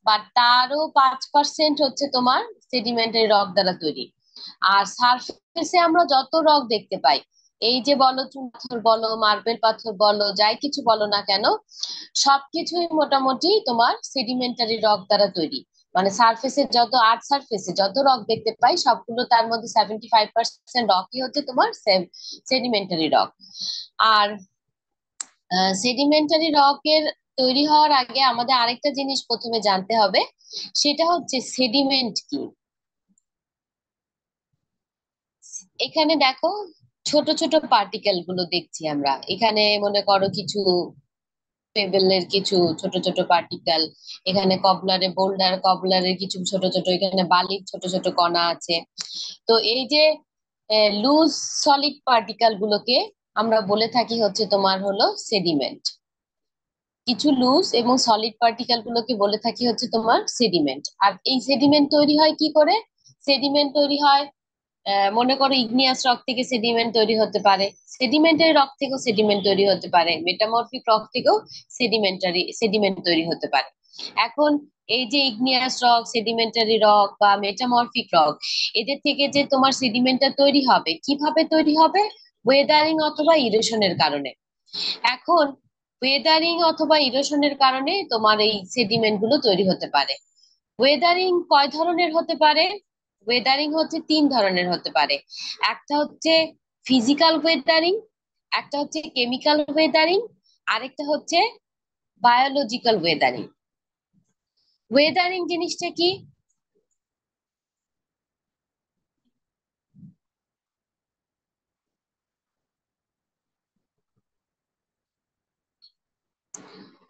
But তারও 5% হচ্ছে তোমার সেডিমেন্টারি রক দ্বারা তৈরি। আর সারফেসে আমরা যত রক দেখতে পাই, এই যে বলো চুন পাথর বলো, মার্বেল পাথর বলো, যাই কিছু বলো না কেন, সবকিছুই মোটামুটি তোমার সেডিমেন্টারি রক দ্বারা তৈরি। মানে সারফেসে যত আর্থ সারফেসে যত রক দেখতে পাই, সবগুলো তার মধ্যে 75% রকই হচ্ছে তোমার সেডিমেন্টারি রক। আর সেডিমেন্টারি রকের তৈরি হওয়ার আগে আমাদের আরেকটা জিনিস প্রথমে জানতে হবে, সেটা হচ্ছে সেডিমেন্ট কি। এখানে দেখো, ছোট ছোট পার্টিকেল গুলো দেখছি আমরা এখানে, মনে করো কিছু পেবেলের কিছু ছোট ছোট পার্টিকেল, এখানে কবলারে বোল্ডার কবলারের কিছু ছোট ছোট, এখানে বালির ছোট ছোট কণা আছে। তো এই যে লুজ সলিড পার্টিকেল গুলোকে আমরা বলে থাকি হচ্ছে তোমার হলো সেডিমেন্ট। কিছু লুজ এবং সলিড পার্টিকেল গুলোকে বলে থাকি হচ্ছে তোমার সেডিমেন্ট। আর এই সেডিমেন্ট তৈরি হয় কি করে? সেডিমেন্ট তৈরি হয়, মনে করো ইগনিয়াস রক থেকে সেডিমেন্ট তৈরি হতে পারে, সেডিমেন্টারি রক থেকেও সেডিমেন্ট তৈরি হতে পারে, মেটামরফিক রক থেকেও সেডিমেন্ট তৈরি হতে পারে। এখন এই যে ইগনিয়াস রক, সেডিমেন্টারি রক বা মেটামরফিক রক, এদের থেকে যে তোমার সেডিমেন্টটা তৈরি হবে, কিভাবে তৈরি হবে? ওয়েদারিং অথবা ইরোশনের কারণে। এখন ওয়েদারিং অথবা ইরোশনের কারণে তোমার এই সেডিমেন্ট গুলো তৈরি হতে পারে। ওয়েদারিং কয় ধরনের হতে পারে? ওয়েদারিং হচ্ছে 3 ধরনের হতে পারে। একটা হচ্ছে ফিজিক্যাল ওয়েদারিং, একটা হচ্ছে কেমিক্যাল ওয়েদারিং, আরেকটা হচ্ছে বায়োলজিক্যাল ওয়েদারিং। ওয়েদারিং জিনিসটা কি?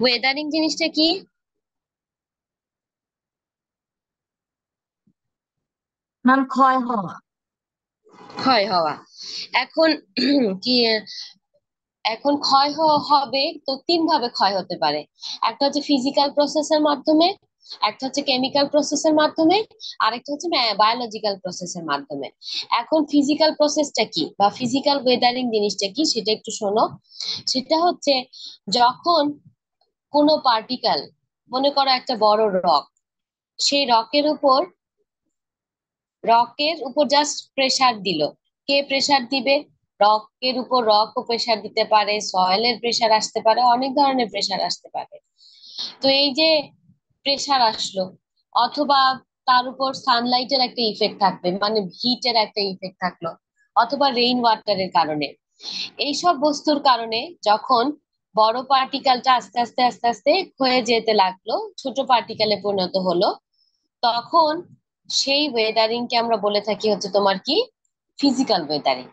ওয়েদারিং জিনিসটা কি? ম্যাম, ক্ষয় হওয়া। ক্ষয় হওয়া। এখন কি, এখন হবে তো 3 ভাবে ক্ষয় হতে পারে। একটা হচ্ছে ফিজিক্যাল প্রসেসের মাধ্যমে, একটা হচ্ছে কেমিক্যাল প্রসেসের মাধ্যমে, আরেকটা হচ্ছে বায়োলজিক্যাল প্রসেসের মাধ্যমে। এখন ফিজিক্যাল প্রসেসটা কি বা ফিজিক্যাল ওয়েদারিং জিনিসটা কি সেটা একটু শোনো। সেটা হচ্ছে যখন কোনো পার্টিকেল, মনে করো একটা বড় রক, সেই রকের উপর জাস্ট প্রেসার দিল। কে প্রেসার দিবে? রকের উপর রকও প্রেসার দিতে পারে, সয়েলের প্রেসার আসতে পারে, অনেক ধরনের প্রেসার আসতে পারে। তো এই যে প্রেসার আসলো, অথবা তার উপর সানলাইটের একটা ইফেক্ট থাকবে, মানে হিটের একটা ইফেক্ট থাকলো, অথবা রেইন ওয়াটারের কারণে, এইসব বস্তুর কারণে যখন বড় পার্টিকেলটা আস্তে আস্তে আস্তে আস্তে ক্ষয়ে যেতে লাগলো, ছোট পার্টিকেলে পরিণত হলো, তখন সেই ওয়েদারিং কে আমরা বলে থাকি হচ্ছে তোমার কি, ফিজিক্যাল ওয়েদারিং।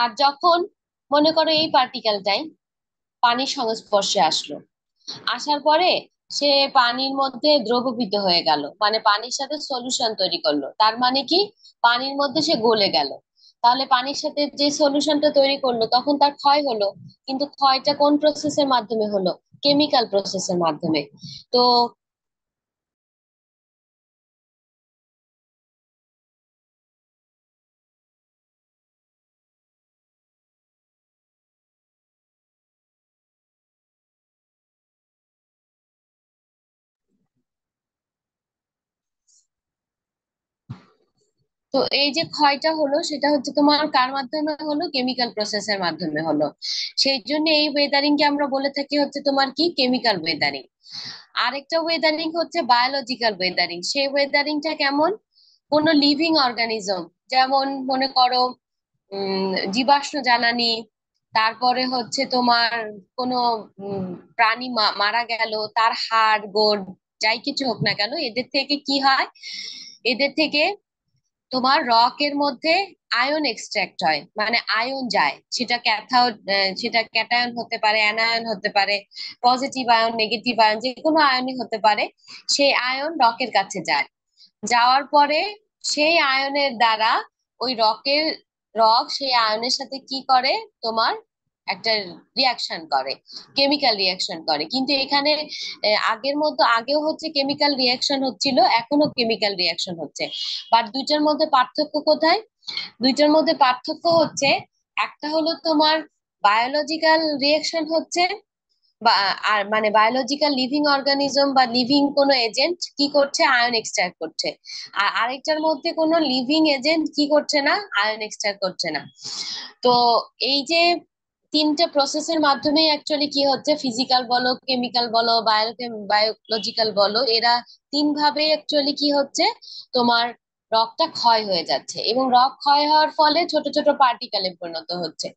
আর যখন মনে করো এই পার্টিকেলটাই পানির সংস্পর্শে আসলো, আসার পরে সে পানির মধ্যে দ্রবীভূত হয়ে গেল, মানে পানির সাথে সলিউশন তৈরি করলো, তার মানে কি, পানির মধ্যে সে গলে গেল। তাহলে পানির সাথে যে সলিউশনটা তৈরি করলো তখন তার ক্ষয় হলো, কিন্তু ক্ষয়টা কোন প্রসেসের মাধ্যমে হলো? কেমিক্যাল প্রসেসের মাধ্যমে। তো তো এই যে ক্ষয়টা হলো সেটা হচ্ছে তোমার কার মাধ্যমে হলো? কেমিক্যাল প্রসেসের মাধ্যমে হলো। সেই জন্য এই ওয়েদারিং কে আমরা বলে থাকি হচ্ছে তোমার কি, কেমিক্যাল ওয়েদারিং। আরেকটা ওয়েদারিং হচ্ছে বায়োলজিক্যাল ওয়েদারিং। সেই ওয়েদারিংটা কেমন? কোনো লিভিং অর্গানিজম, যেমন মনে করো জীবাশ্ম জ্বালানি, তারপরে হচ্ছে তোমার কোনো প্রাণী মারা গেল, তার হাড় গোড় যাই কিছু হোক না কেন, এদের থেকে কি হয়? এদের থেকে তোমার রকের মধ্যে আয়ন এক্সট্রাক্ট হয়, মানে আয়ন যায়, সেটা সেটা ক্যাটায়ন হতে পারে, অ্যানায়ন হতে পারে, পজিটিভ আয়ন নেগেটিভ আয়ন যে কোনো আয়নই হতে পারে। সেই আয়ন রকের কাছে যায়, যাওয়ার পরে সেই আয়নের দ্বারা ওই রক সেই আয়নের সাথে কি করে, তোমার একটা রিয়াকশন করে, কেমিক্যাল রিয়াকশন করে। কিন্তু এখানে আগের মতো, আগেও হচ্ছে কেমিক্যাল রিয়াকশন হচ্ছিল, এখনো কেমিক্যাল রিয়াকশন হচ্ছে। বাট দুইটার মধ্যে পার্থক্য কোথায়? দুইটার মধ্যে পার্থক্য হচ্ছে, একটা হলো তোমার বায়োলজিক্যাল রিয়াকশন হচ্ছে, বা আর মানে বায়োলজিক্যাল লিভিং অর্গানিজম বা লিভিং কোনো এজেন্ট কি করছে, আয়ন এক্সট্রাক্ট করছে। আর আরেকটার মধ্যে কোনো লিভিং এজেন্ট কি করছে না, আয়ন এক্সট্রাক্ট করছে না। তো এই যে তিনটে প্রসেসের মাধ্যমে অ্যাকচুয়ালি কি হচ্ছে, ফিজিক্যাল বলো, কেমিক্যাল বলো, বায়োলজিক্যাল বলো, এরা তিন ভাবে অ্যাকচুয়ালি কি হচ্ছে, তোমার রকটা ক্ষয় হয়ে যাচ্ছে, এবং রক ক্ষয় হওয়ার ফলে ছোট ছোট পার্টিকেলে পরিণত হচ্ছে।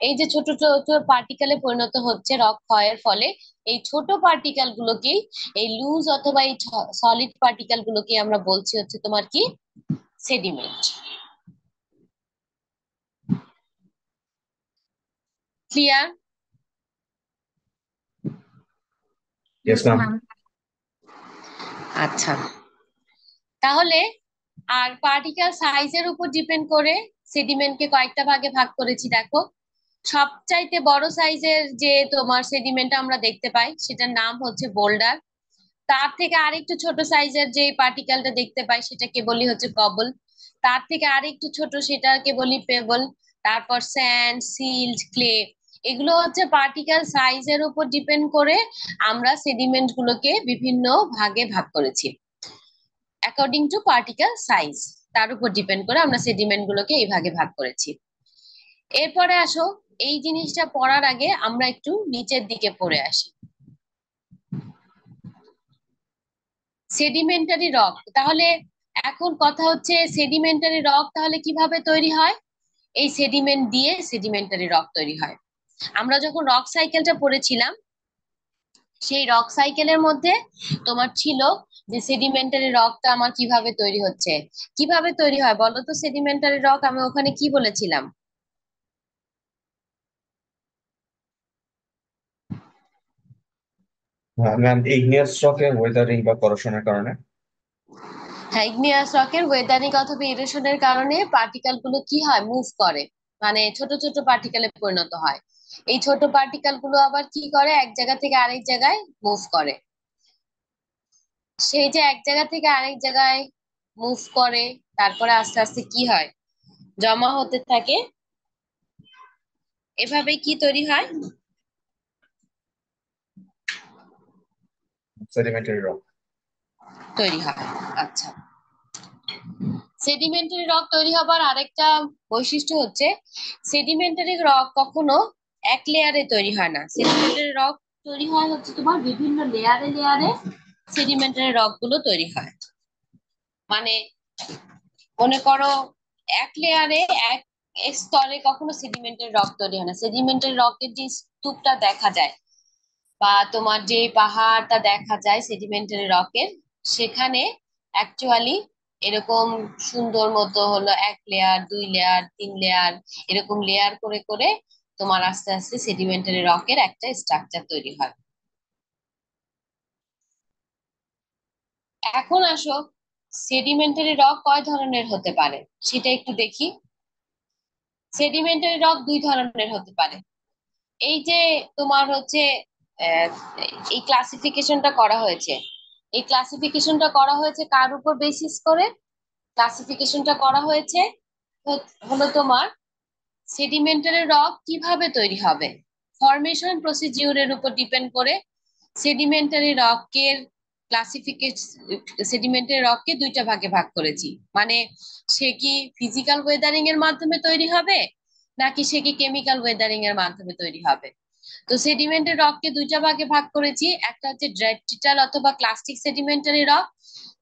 এই যে ছোট ছোট পার্টিকেলে পরিণত হচ্ছে রক ক্ষয়ের ফলে, এই ছোট পার্টিকেল গুলোকেই, এই লুজ অথবা এই সলিড পার্টিকেল গুলোকে আমরা বলছি হচ্ছে তোমার কি, sediment. Clear? Yes yes ma'am. Ma'am. আচ্ছা, তাহলে আর পার্টিকেল সাইজের উপর ডিপেন্ড করে সেডিমেন্টকে কয়েকটা ভাগে ভাগ করেছি। দেখো, সবচাইতে বড় সাইজের যে তোমার সেডিমেন্ট আমরা দেখতে পাই সেটার নাম হচ্ছে বোল্ডার। তার থেকে আরেকটু ছোট সাইজের যে পার্টিকেলটা দেখতে পাই সেটাকে বলি হচ্ছে কবল। তার থেকে আরেকটু ছোট সেটাকে বলি পেবল। তারপর স্যান্ড, সিল্ট, ক্লে। এগুলো হচ্ছে পার্টিকেল সাইজের উপর ডিপেন্ড করে আমরা সেডিমেন্ট গুলোকে বিভিন্ন ভাগে ভাগ করেছি, অ্যাকর্ডিং টু পার্টিকেল সাইজ। তার উপর ডিপেন্ড করে আমরা সেডিমেন্ট গুলোকে এই ভাগে ভাগ করেছি। এরপরে আসো, এই জিনিসটা পড়ার আগে আমরা একটু নিচের দিকে পড়ে আসি। সেডিমেন্টারি রক, তাহলে এখন কথা হচ্ছে সেডিমেন্টারি রক তাহলে কিভাবে তৈরি হয়। এই সেডিমেন্ট দিয়ে সেডিমেন্টারি রক তৈরি হয়। আমরা যখন রক সাইকেলটা পড়েছিলাম, সেই রক সাইকেলের মধ্যে তোমার ছিল যে সেডিমেন্টারি রকটা আমার কিভাবে তৈরি হচ্ছে, কিভাবে তৈরি হয় বলো তো সেডিমেন্টারি রক, আমি ওখানে কি বলেছিলাম? ম্যাম, ইগনিয়াস রকের ওয়েদারিং বা করোশনের কারণে। হ্যাঁ, ইগনিয়াস রকের ওয়েদারিং অথবা ইরোশনের কারণে পার্টিকেল গুলো কি হয়, মুভ করে, মানে ছোট ছোট পার্টিকেলে পরিণত হয়। এই ছোট পার্টিকেল গুলো আবার কি করে, এক জায়গা থেকে আরেক জায়গায় মুভ করে। সেই যে এক জায়গা থেকে আরেক জায়গায় মুভ করে, তারপরে আস্তে আস্তে কি হয়, জমা হতে থাকে। এভাবে কি তৈরি হয়, সেডিমেন্টারি রক। তৈরি হয়। আচ্ছা, সেডিমেন্টারি রক তৈরি হবার আরেকটা বৈশিষ্ট্য হচ্ছে, সেডিমেন্টারি রক কখনো এক লেয়ারে তৈরি হয় না। সেডিমেন্টারি রক তৈরি হয় হচ্ছে তোমার বিভিন্ন লেয়ারে লেয়ারে, সেডিমেন্টারি রক গুলো তৈরি হয়। মানে মনে করো এক লেয়ারে, এক এক স্তরে কখনো সেডিমেন্টারি রক তৈরি হয় না। সেডিমেন্টারি রকের যে স্তূপটা দেখা যায় বা তোমার যে পাহাড়টা দেখা যায় সেডিমেন্টারি রকের, সেখানে অ্যাকচুয়ালি এরকম সুন্দর মতো হলো এক লেয়ার, দুই লেয়ার, তিন লেয়ার, এরকম লেয়ার করে করে তোমার আস্তে আস্তে সেডিমেন্টারি রকের একটা স্ট্রাকচার তৈরি হয়। এখন আসো, সেডিমেন্টারি রক কয় ধরনের হতে পারে সেটা একটু দেখি। সেডিমেন্টারি রক দুই ধরনের হতে পারে। এই যে তোমার হচ্ছে আহ, এই ক্লাসিফিকেশনটা করা হয়েছে, এই ক্লাসিফিকেশনটা করা হয়েছে কার উপর বেসিস করে, ক্লাসিফিকেশনটা করা হয়েছে হলো তোমার সেডিমেন্টারি রক কিভাবে তৈরি হবে, ফরমেশন প্রসিডিউরের উপর ডিপেন্ড করে সেডিমেন্টারি রকের ক্লাসিফিকেশন। সেডিমেন্টারি রককে দুইটা ভাগে ভাগ করেছি, মানে সে কি ফিজিক্যাল ওয়েদারিং এর মাধ্যমে তৈরি হবে, নাকি সে কি কেমিক্যাল ওয়েদারিং এর মাধ্যমে তৈরি হবে। তো সেডিমেন্টের রককে দুইটা ভাগে ভাগ করেছি, একটা হচ্ছে ডেট্রিটাল অথবা ক্লাস্টিক সেডিমেন্টারি রক,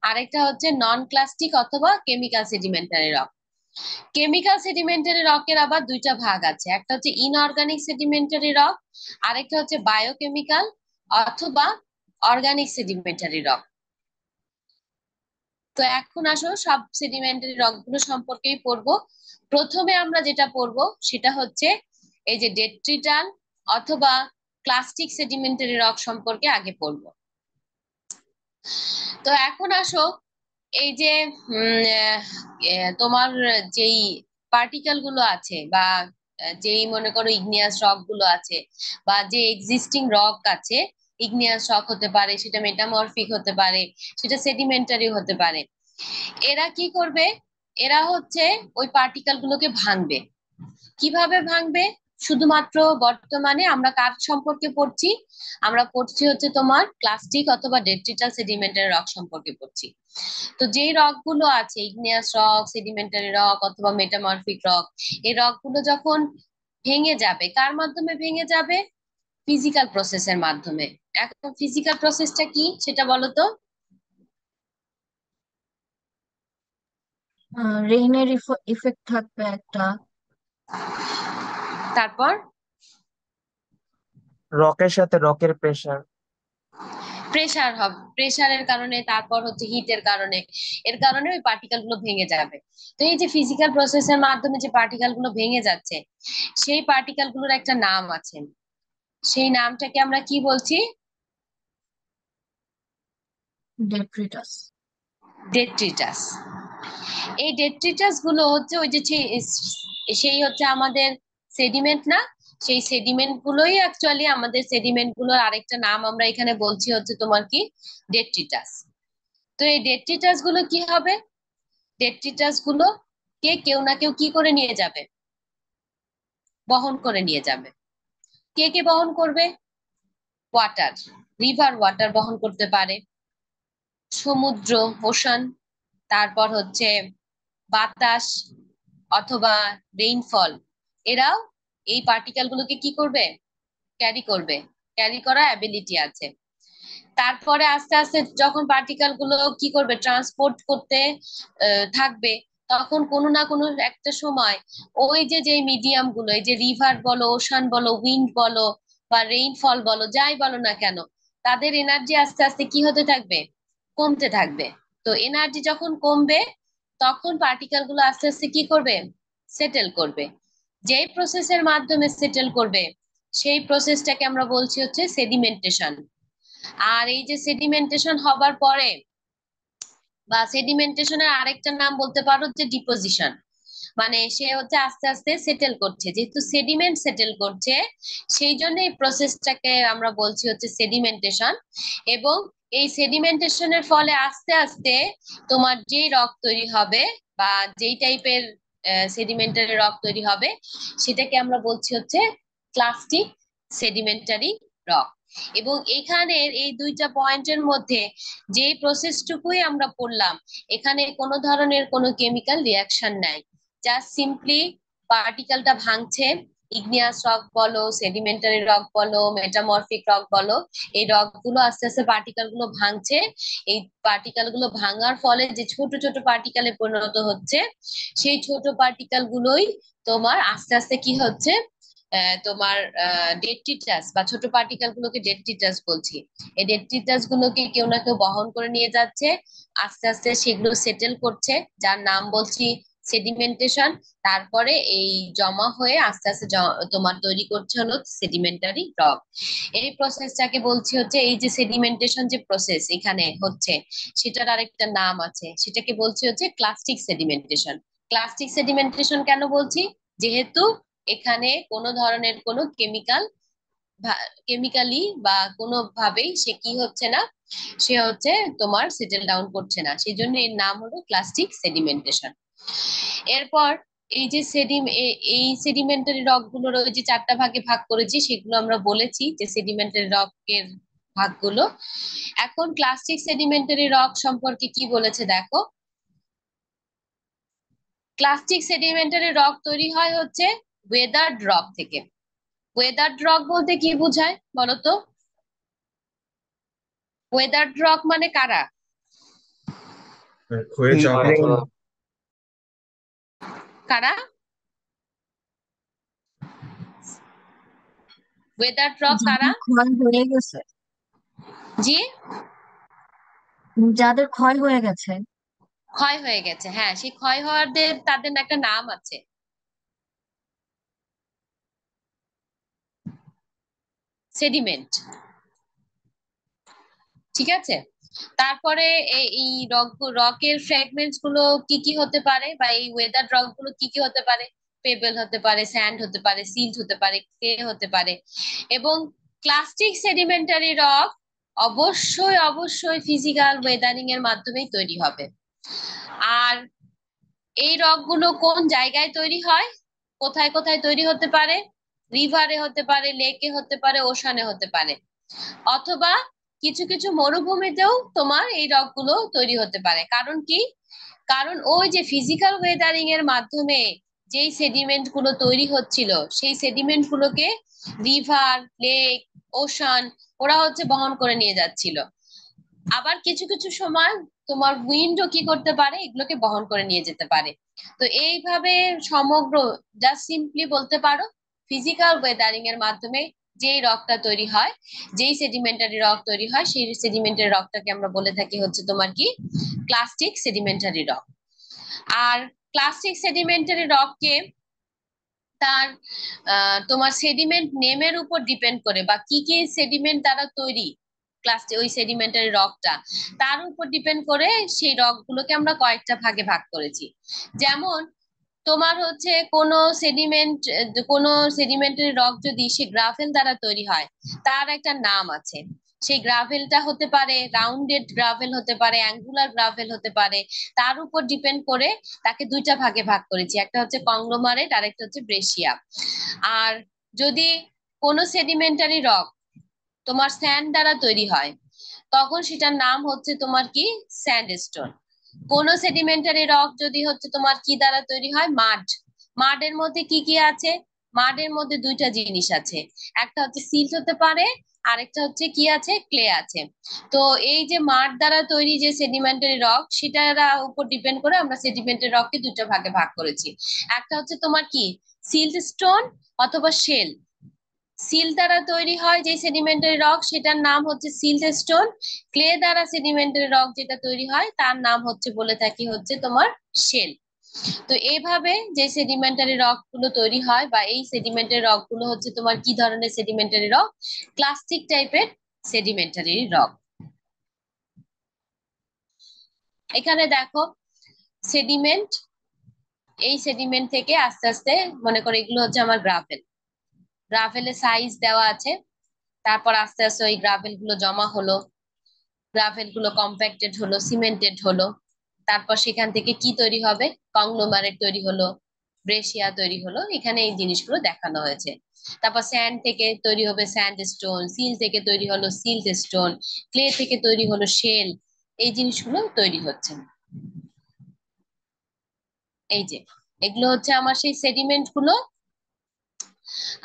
আরেকটা হচ্ছে নন ক্লাস্টিক অথবা chemical sedimentary rock. Chemical sedimentary রকের আবার দুইটা ভাগ আছে, একটা হচ্ছে ইনঅর্গানিক সেডিমেন্টারি রক, আরেকটা হচ্ছে বায়োকেমিক্যাল অথবা অর্গানিক সেডিমেন্টারি রক। তো এখন আসো সব সেডিমেন্টারি রক গুলো সম্পর্কেই পড়বো। প্রথমে আমরা যেটা পড়বো সেটা হচ্ছে এই যে ডেট্রিটাল অথবা ক্লাস্টিক সেডিমেন্টারি রক সম্পর্কে আগে পড়বো। তো এখন আসো, এই যে তোমার যেই পার্টিকেল গুলো আছে বা যেই মনে করো ইগনিয়াস রক গুলো আছে বা যে এক্সিস্টিং রক আছে, ইগনিয়াস রক হতে পারে, সেটা মেটামরফিক হতে পারে, সেটা সেডিমেন্টারি হতে পারে। এরা কি করবে, এরা হচ্ছে ওই পার্টিকেল গুলোকে ভাঙবে। কিভাবে ভাঙবে, শুধুমাত্র বর্তমানে আমরা কার সম্পর্কে পড়ছি? আমরা পড়ছি হচ্ছে তোমার ক্লাস্টিক অথবা ডেট্রিটাল সেডিমেন্টারি রক সম্পর্কে পড়ছি। তো যেই রক গুলো আছে, ইগনিয়াস রক, সেডিমেন্টারি রক অথবা মেটামরফিক রক, এই রক গুলো যখন ভেঙে যাবে, কার মাধ্যমে ভেঙে যাবে? ফিজিক্যাল প্রসেসের মাধ্যমে। এখন ফিজিক্যাল প্রসেসটা কি সেটা বলো তো। রেইনের ইফেক্ট থাকবে একটা। তারপর রকের সাথে রকের প্রেসার। প্রেসার হবে, প্রেসারের কারণে, তারপর হচ্ছে হিটের কারণে, এর কারণে ওই পার্টিকেল গুলো ভেঙে যাবে। তো এই যে ফিজিক্যাল প্রসেসের মাধ্যমে যে পার্টিকেল গুলো ভেঙে যাচ্ছে, সেই পার্টিকেল গুলোর একটা নাম আছে। সেই নামটাকে আমরা কি বলছি? ডেট্রিটাস। ডেট্রিটাস। এই ডেট্রিটাস গুলো হচ্ছে ওই যে সেই হচ্ছে আমাদের সেডিমেন্ট না? সেই সেডিমেন্ট গুলোই অ্যাকচুয়ালি আমাদের সেডিমেন্ট গুলোর আরেকটা নাম আমরা এখানে বলছি হচ্ছে তোমার কি? ডেট্রিটাস। তো এই ডেট্রিটাস গুলো কি হবে? ডেট্রিটাস গুলো কে কেউ না কেউ কি করে নিয়ে যাবে? বহন করে নিয়ে যাবে। কে কে বহন করবে? ওয়াটার, রিভার ওয়াটার বহন করতে পারে, সমুদ্র, ওশান, তারপর হচ্ছে বাতাস অথবা রেইনফল, এরাও এই পার্টিকেল গুলোকে কি করবে? ক্যারি করবে, ক্যারি করা অ্যাবিলিটি আছে। তারপরে আস্তে আস্তে যখন পার্টিকেল গুলো কি করবে? ট্রান্সপোর্ট করতে থাকবে, তখন কোনো না কোনো একটা সময় ওই যে যে মিডিয়াম গুলো, এই যে রিভার বলো, ওশান বলো, উইন্ড বলো বা রেইনফল বলো, যাই বলো না কেন, তাদের এনার্জি আস্তে আস্তে কি হতে থাকবে? কমতে থাকবে। তো এনার্জি যখন কমবে, তখন পার্টিকেল গুলো আস্তে আস্তে কি করবে? সেটেল করবে। যেই প্রসেসের মাধ্যমে সেটেল করবে, সেই প্রসেসটাকে আমরা বলছি হচ্ছে সেডিমেন্টেশন। আর এই যে সেডিমেন্টেশন হবার পরে, বা সেডিমেন্টেশনের আরেকটা নাম বলতে পারো যে ডিপোজিশন, মানে সে হচ্ছে আস্তে আস্তে সেটেল করছে, যেহেতু সেডিমেন্ট সেটেল করছে, সেই জন্য এই প্রসেসটাকে আমরা বলছি হচ্ছে সেডিমেন্টেশন। এবং এই সেডিমেন্টেশনের ফলে আস্তে আস্তে তোমার যেই রক তৈরি হবে, বা যেই টাইপের সেডিমেন্টারি রক তৈরি হবে, সেটাকে আমরা বলছি হচ্ছে ক্লাস্টিক সেডিমেন্টারি রক। এবং এখানের এই দুইটা পয়েন্টের মধ্যে যে প্রসেসটুকুই আমরা পড়লাম, এখানে কোনো ধরনের কোনো কেমিক্যাল রিয়াকশন নাই, জাস্ট সিম্পলি পার্টিকেলটা ভাঙছে। ইগনিয়াস রক বলো, সেডিমেন্টারি রক বলো, মেটামরফিক রক বলো, এই রক গুলো আস্তে আস্তে পার্টিকেল গুলো ভাঙছে। এই পার্টিকেল গুলো ভাঙার ফলে যে ছোট ছোট পার্টিকেলে পরিণত হচ্ছে, সেই ছোট পার্টিকেল গুলোই তোমার আস্তে আস্তে কি হচ্ছে? তোমার ডেট্রিটাস বা ছোট পার্টিকেল গুলোকে ডেট্রিটাস বলছি। এই ডেট্রিটাস গুলোকে কেউ না কেউ বহন করে নিয়ে যাচ্ছে, আস্তে আস্তে সেগুলো সেটেল করছে, যার নাম বলছি সেডিমেন্টেশন। তারপরে এই জমা হয়ে আস্তে আস্তে তোমার তৈরি করছে হলো সেডিমেন্টারি রক। এই প্রসেসটাকে বলছি হচ্ছে, এই যে সেডিমেন্টেশন যে প্রসেস এখানে হচ্ছে, সেটার আরেকটা নাম আছে, সেটাকে বলছি হচ্ছে ক্লাস্টিক সেডিমেন্টেশন। ক্লাস্টিক সেডিমেন্টেশন কেন বলছি? যেহেতু এখানে কোনো ধরনের কোনো কেমিক্যালি বা কোনো ভাবেই সে কি হচ্ছে না, সে হচ্ছে তোমার সেটেল ডাউন করছে না, সেই জন্য এর নাম হলো ক্লাস্টিক সেডিমেন্টেশন। এরপর এই যে এই সেডিমেন্টারি রক গুলোর ওই যে চারটা ভাগে ভাগ করেছি, সেগুলো আমরা বলেছি যে সেডিমেন্টারি রকের ভাগগুলো। এখন ক্লাস্টিক সেডিমেন্টারি রক সম্পর্কে কি বলেছে দেখো। ক্লাস্টিক সেডিমেন্টারি রক তৈরি হয় হচ্ছে ওয়েদার্ড রক থেকে। ওয়েদার্ড রক বলতে কি বোঝায় বলতো? ওয়েদার্ড রক মানে কারা? ক্ষয়ে যাওয়া রেইন। পাথর। কারা? ওয়েদার্ড রক কারা? যাদের ক্ষয় হয়ে গেছে। জি, যাদের ক্ষয় হয়ে গেছে। ক্ষয় হয়ে গেছে, হ্যাঁ, সেই ক্ষয় হওয়াদের তাদের একটা নাম আছে, সেডিমেন্ট। ঠিক আছে। তারপরে এই রকের ফ্র্যাগমেন্টস গুলো কি কি হতে পারে, বা এই ওয়েদার রক গুলো কি কি হতে পারে? পেবেল হতে পারে, স্যান্ড হতে পারে, সিল্ট হতে পারে, ক্লে হতে পারে। এবং ক্লাস্টিক সেডিমেন্টারি রক অবশ্যই অবশ্যই ফিজিক্যাল ওয়েদারিং এর মাধ্যমেই তৈরি হবে। আর এই রক গুলো কোন জায়গায় তৈরি হয়, কোথায় কোথায় তৈরি হতে পারে? রিভারে হতে পারে, লেকে হতে পারে, ওশানে হতে পারে, অথবা কিছু কিছু মরুভূমিতেও তোমার এই রকগুলো তৈরি হতে পারে। কারণ কি? কারণ ওই যে ফিজিক্যাল ওয়েদারিং এর মাধ্যমে যেই সেডিমেন্ট গুলো তৈরি হচ্ছিল, সেই সেডিমেন্ট গুলোকে রিভার, লেক, ওশান ওরা হচ্ছে বহন করে নিয়ে যাচ্ছিল। আবার কিছু কিছু সময় তোমার উইন্ডও কি করতে পারে, এগুলোকে বহন করে নিয়ে যেতে পারে। তো এইভাবে সমগ্র, জাস্ট সিম্পলি বলতে পারো, ফিজিক্যাল ওয়েদারিং এর মাধ্যমে যেই রকটা তৈরি হয়, যেই সেডিমেন্টারি রক তৈরি হয়, সেই সেডিমেন্টারি রকটাকে আমরা বলে থাকি হচ্ছে তোমার কি, ক্লাস্টিক সেডিমেন্টারি রক। আর ক্লাস্টিক সেডিমেন্টারি রককে তার তোমার সেডিমেন্ট নেমের উপর ডিপেন্ড করে, বা কি কি সেডিমেন্ট দ্বারা তৈরি ওই সেডিমেন্টারি রকটা, তার উপর ডিপেন্ড করে সেই রক গুলোকে আমরা কয়েকটা ভাগে ভাগ করেছি। যেমন তোমার হচ্ছে কোনো সেডিমেন্টারি রক যদি সে গ্রাভেল দ্বারা তৈরি হয়, তার একটা নাম আছে। সেই গ্রাভেলটা হতে পারে রাউন্ডেড গ্রাভেল, হতে পারে অ্যাঙ্গুলার গ্রাভেল, হতে পারে। তার উপর ডিপেন্ড করে তাকে দুইটা ভাগে ভাগ করেছি, একটা হচ্ছে কংগ্লোমারেট আর একটা হচ্ছে ব্রেসিয়া। আর যদি কোনো সেডিমেন্টারি রক তোমার স্যান্ড দ্বারা তৈরি হয়, তখন সেটার নাম হচ্ছে তোমার কি, স্যান্ডস্টোন। কোন সেডিমেন্টারি রক যদি হচ্ছে তোমার কি দ্বারা তৈরি হয়, মাড। মাডের মধ্যে কি কি আছে? মাডের মধ্যে দুইটা জিনিস আছে, একটা হচ্ছে সিল্ট হতে পারে, আরেকটা হচ্ছে কি আছে, ক্লে আছে। তো এই যে মাড দ্বারা তৈরি যে সেডিমেন্টারি রক, সেটার উপর ডিপেন্ড করে আমরা সেডিমেন্টারি রককে দুটো ভাগে ভাগ করেছি। একটা হচ্ছে তোমার কি, সিল্ট স্টোন অথবা শেল। সিল দ্বারা তৈরি হয় যে সেডিমেন্টারি রক, সেটার নাম হচ্ছে সিল্ট স্টোন। ক্লে দ্বারা সেডিমেন্টারি রক যেটা তৈরি হয়, তার নাম হচ্ছে বলে থাকি হচ্ছে তোমার শেল। তো এইভাবে যে সেডিমেন্টারি রক গুলো তৈরি হয়, বা এই সেডিমেন্টারি রক গুলো হচ্ছে তোমার কি ধরনের সেডিমেন্টারি রক, ক্লাস্টিক টাইপের সেডিমেন্টারি রক। এখানে দেখো সেডিমেন্ট, এই সেডিমেন্ট থেকে আস্তে আস্তে মনে করো এগুলো হচ্ছে আমার গ্রাভেল, গ্রাভেলের সাইজ দেওয়া আছে। তারপর আস্তে আস্তে ওই গ্রাভেল গুলো জমা হলো, গ্রাভেল গুলো কম্প্যাক্টেড হলো, সিমেন্টেড হলো। তারপর সেখান থেকে কি তৈরি হবে, কংগ্লোমারেট তৈরি হলো, ব্রেসিয়া তৈরি হলো। এখানে এই জিনিসগুলো দেখানো হয়েছে। তারপর স্যান্ড থেকে তৈরি হবে স্যান্ড স্টোন, সিল থেকে তৈরি হলো সিল্ট স্টোন, ক্লে থেকে তৈরি হলো শেল। এই জিনিসগুলো তৈরি হচ্ছে। এই যে এগুলো হচ্ছে আমার সেই সেডিমেন্ট গুলো,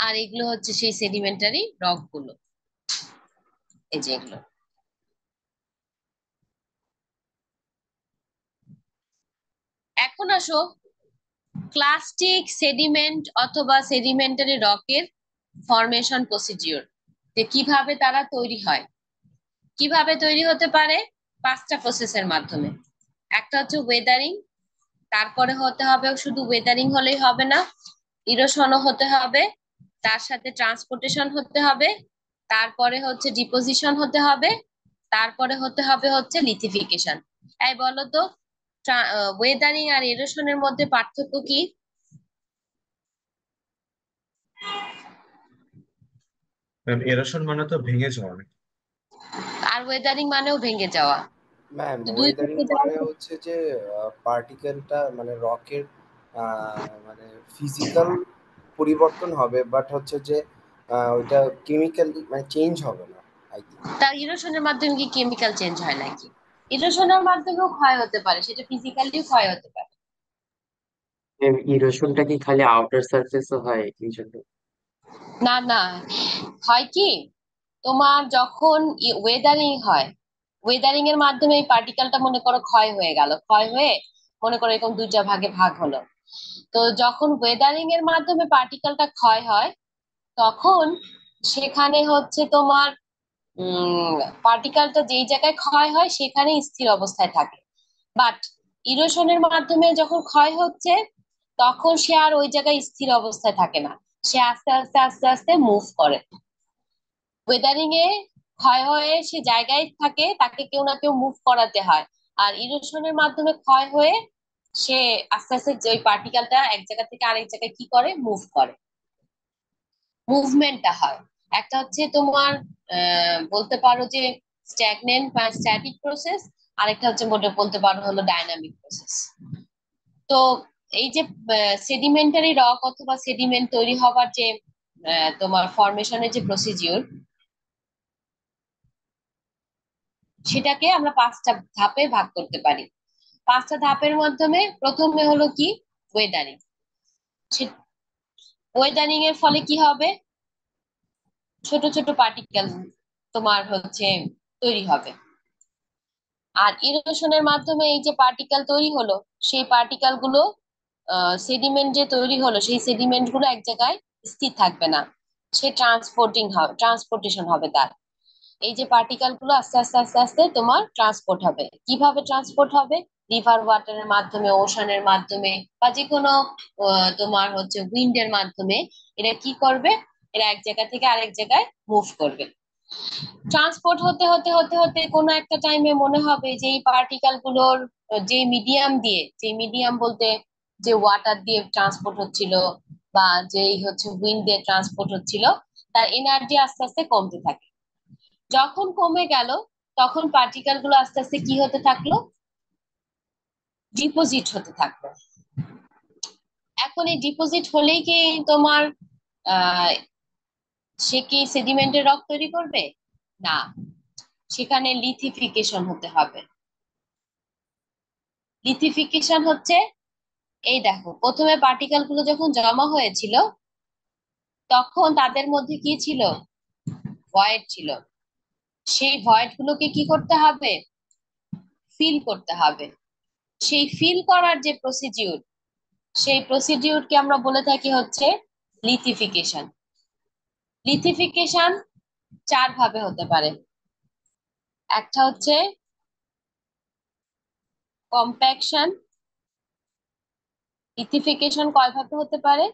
আর এগুলো হচ্ছে সেই সেডিমেন্টারি রক গুলো। এই যে এগুলো। এখন আসো ক্লাস্টিক সেডিমেন্ট অথবা সেডিমেন্টারি রকের ফরমেশন প্রসিডিওর, যে কিভাবে তারা তৈরি হয়। কিভাবে তৈরি হতে পারে? পাঁচটা প্রসেসের মাধ্যমে। একটা হচ্ছে ওয়েদারিং, তারপরে হতে হবে, শুধু ওয়েদারিং হলেই হবে না, ইরোশনও হতে হবে, তার সাথে ট্রান্সপোর্টেশন হতে হবে, তারপরে হচ্ছে ডিপোজিশন হতে হবে, তারপরে হতে হবে হচ্ছে লিথিফিকেশন। এই বলো তো, ওয়েদারিং আর ইরোশনের মধ্যে পার্থক্য কি? ম্যাম, এরোশন মানে তো ভেঙে যাওয়া নাকি? আর ওয়েদারিং মানেও ভেঙে যাওয়া। ম্যাম, তো দুই ওয়েদারিং থেকে যাওয়া। মানে হচ্ছে যে পার্টিকেলটা মানে রকের মানে ফিজিক্যাল পরিবর্তন হবে, বাট হচ্ছে যে ওইটা কেমিক্যালি মানে চেঞ্জ হবে না, আই থিঙ্ক। তা ইরোশনের মাধ্যমে কি কেমিক্যাল চেঞ্জ হয় নাকি? ইরোশনের মাধ্যমেও ক্ষয় হতে পারে, সেটা ফিজিক্যালি ক্ষয় হতে পারে। ইরোশনটা কি খালি আউটার সারফেসও হয় এই জন্য? না না, হয় কি, তোমার যখন ওয়েদারিং হয়, ওয়েদারিং এর মাধ্যমে এই পার্টিকেলটা মনে করো ক্ষয় হয়ে গেল, ক্ষয় হয়ে মনে করো এরকম দুইটা ভাগে ভাগ হলো। তো যখন ওয়েদারিং এর মাধ্যমে পার্টিকেলটা ক্ষয় হয়, তখন সেখানে হচ্ছে তোমার পার্টিকেলটা যেই জায়গায় ক্ষয় হয় সেখানে স্থির অবস্থায় থাকে। বাট ইরোশনের মাধ্যমে যখন ক্ষয় হচ্ছে, তখন সে আর ওই জায়গায় স্থির অবস্থায় থাকে না, সে আস্তে আস্তে আস্তে আস্তে মুভ করে। ওয়েদারিং এ ক্ষয় হয়ে সে জায়গায় থাকে, তাকে কেউ না কেউ মুভ করাতে হয়। আর ইরোশনের মাধ্যমে ক্ষয় হয়ে সে আস্তে আস্তে ওই পার্টিকেলটা এক জায়গা থেকে আরেক জায়গায় কি করে, মুভ করে, মুভমেন্টটা হয়। একটা হচ্ছে তোমার বলতে পারো যে স্ট্যাগনেন্ট বা স্ট্যাটিক প্রসেস, আরেকটা হচ্ছে বলতে পারো হলো ডাইনামিক প্রসেস। তো এই যে সেডিমেন্টারি রক অথবা সেডিমেন্ট তৈরি হবার যে তোমার ফরমেশনের যে প্রসিজিওর, সেটাকে আমরা 5টা ধাপে ভাগ করতে পারি। 5টা ধাপের মাধ্যমে প্রথমে হলো কি, ওয়েদারিং। ওয়েদারিং এর ফলে কি হবে, ছোট ছোট পার্টিকেল তোমার হচ্ছে তৈরি হবে। আর ইরোশনের মাধ্যমে এই যে পার্টিকেল তৈরি হলো, সেই পার্টিকেল গুলো সেডিমেন্ট যে তৈরি হলো, সেই সেডিমেন্ট গুলো এক জায়গায় স্থির থাকবে না, সে ট্রান্সপোর্টেশন হবে তার। এই যে পার্টিকেল গুলো আস্তে আস্তে আস্তে আস্তে তোমার ট্রান্সপোর্ট হবে। কিভাবে ট্রান্সপোর্ট হবে? রিভার ওয়াটারের মাধ্যমে, ওশানের মাধ্যমে, বা যে কোনো তোমার হচ্ছে উইন্ডের মাধ্যমে। এরা কি করবে, এরা এক জায়গা থেকে আরেক জায়গায় মুভ করবে। ট্রান্সপোর্ট হতে হতে হতে হতে কোনো একটা টাইমে মনে হবে যে এই পার্টিকেল গুলোর যে মিডিয়াম বলতে যে ওয়াটার দিয়ে ট্রান্সপোর্ট হচ্ছিল বা যেই হচ্ছে উইন্ড দিয়ে ট্রান্সপোর্ট হচ্ছিল, তার এনার্জি আস্তে আস্তে কমতে থাকে। যখন কমে গেল, তখন পার্টিকেল গুলো আস্তে আস্তে কি হতে থাকলো, ডিপোজিট হতে থাকলো। এখন এই ডিপোজিট হলেই কি তোমার আহ সে কি সেডিমেন্টের রক তৈরি করবে? না, সেখানে লিথিফিকেশন হতে হবে। লিথিফিকেশন হচ্ছে, এই দেখো, প্রথমে পার্টিকেল গুলো যখন জমা হয়েছিল, তখন তাদের মধ্যে কি ছিল, ভয়েড ছিল। সেই ভয়েড গুলোকে কি করতে হবে, ফিল করতে হবে। সেই ফিল করার যে প্রসিডিউর, সেই প্রসিডিউরকে আমরা বলে থাকি হচ্ছে লিথিফিকেশন। লিথিফিকেশন 4 ভাবে হতে পারে। একটা হচ্ছে কম্প্যাকশন। লিথিফিকেশন কয় ভাবে হতে পারে?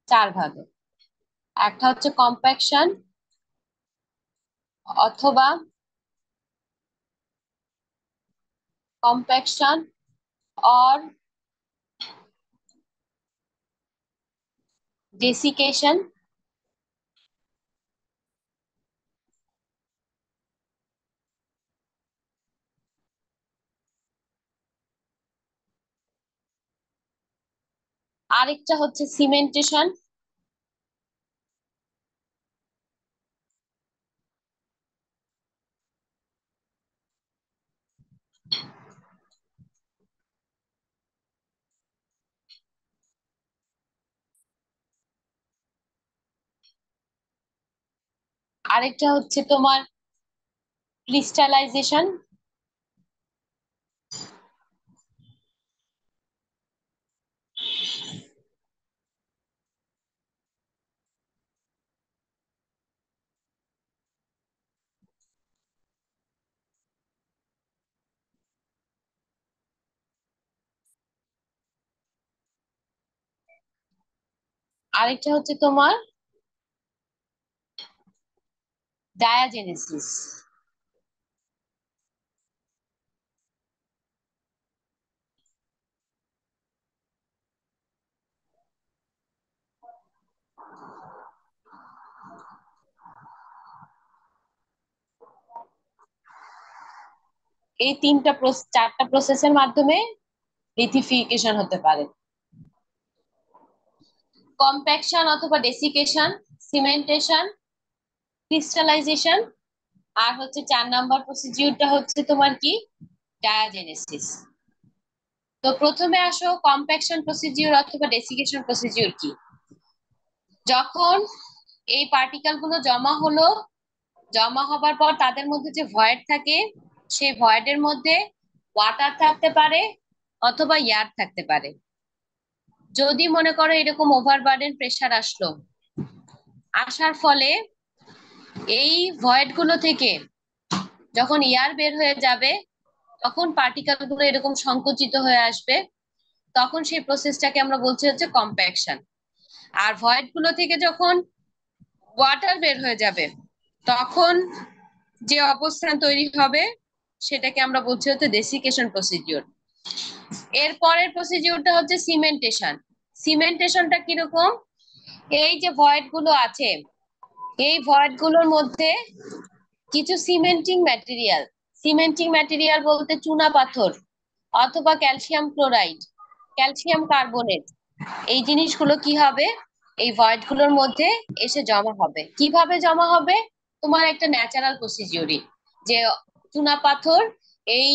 4 ভাবে। একটা হচ্ছে কম্প্যাকশন, অথবা কম্প্যাকশন অর ডেসিকেশন। আরেকটা হচ্ছে সিমেন্টেশন। আরেকটা হচ্ছে তোমার ক্রিস্টালাইজেশন। আরেকটা হচ্ছে তোমার ডায়াজেনেসিস। এই 4টা প্রসেসের মাধ্যমে লিথিফিকেশন হতে পারে। কম্প্যাকশন অথবা ডেসিকেশন, সিমেন্টেশন, ক্রিস্টালাইজেশন, আর হচ্ছে 4 নাম্বার প্রসিডিউরটা হচ্ছে তোমার কি, ডায়াজেনেসিস। তো প্রথমে আসো, কম্প্যাকশন প্রসিডিউর অথবা ডেসিকেশন প্রসিডিউর কি। যখন এই পার্টিকেল গুলো জমা হলো, জমা হবার পর তাদের মধ্যে যে ভয়েড থাকে, সেই ভয়েডের মধ্যে ওয়াটার থাকতে পারে অথবা এয়ার থাকতে পারে। যদি মনে করো এরকম ওভারবার্ডেন প্রেসার আসলো, আসার ফলে এই ভয়েড গুলো থেকে যখন এয়ার বের হয়ে যাবে, তখন পার্টিকেল গুলো এরকম সংকুচিত হয়ে আসবে। তখন সেই প্রসেসটাকে আমরা বলছি হচ্ছে কম্প্যাকশন। আর ভয়েড গুলো থেকে যখন ওয়াটার বের হয়ে যাবে, তখন যে অবস্থান তৈরি হবে, সেটাকে আমরা বলছি হচ্ছে ডেসিকেশন প্রসিডিউর। এর পরের প্রসিডিউরটা হচ্ছে সিমেন্টেশন। সিমেন্টেশনটা কিরকম, এই যে ভয়েড গুলো আছে, এই ভয়েড গুলোর মধ্যে কিছু সিমেন্টিং ম্যাটেরিয়াল বলতে চুনা পাথর অথবা ক্যালসিয়াম ক্লোরাইড, ক্যালসিয়াম কার্বনেট, এই জিনিসগুলো কি হবে, এই ভয়েড গুলোর মধ্যে এসে জমা হবে। কিভাবে জমা হবে? তোমার একটা ন্যাচারাল প্রসিডিউরই, যে চুনা পাথর এই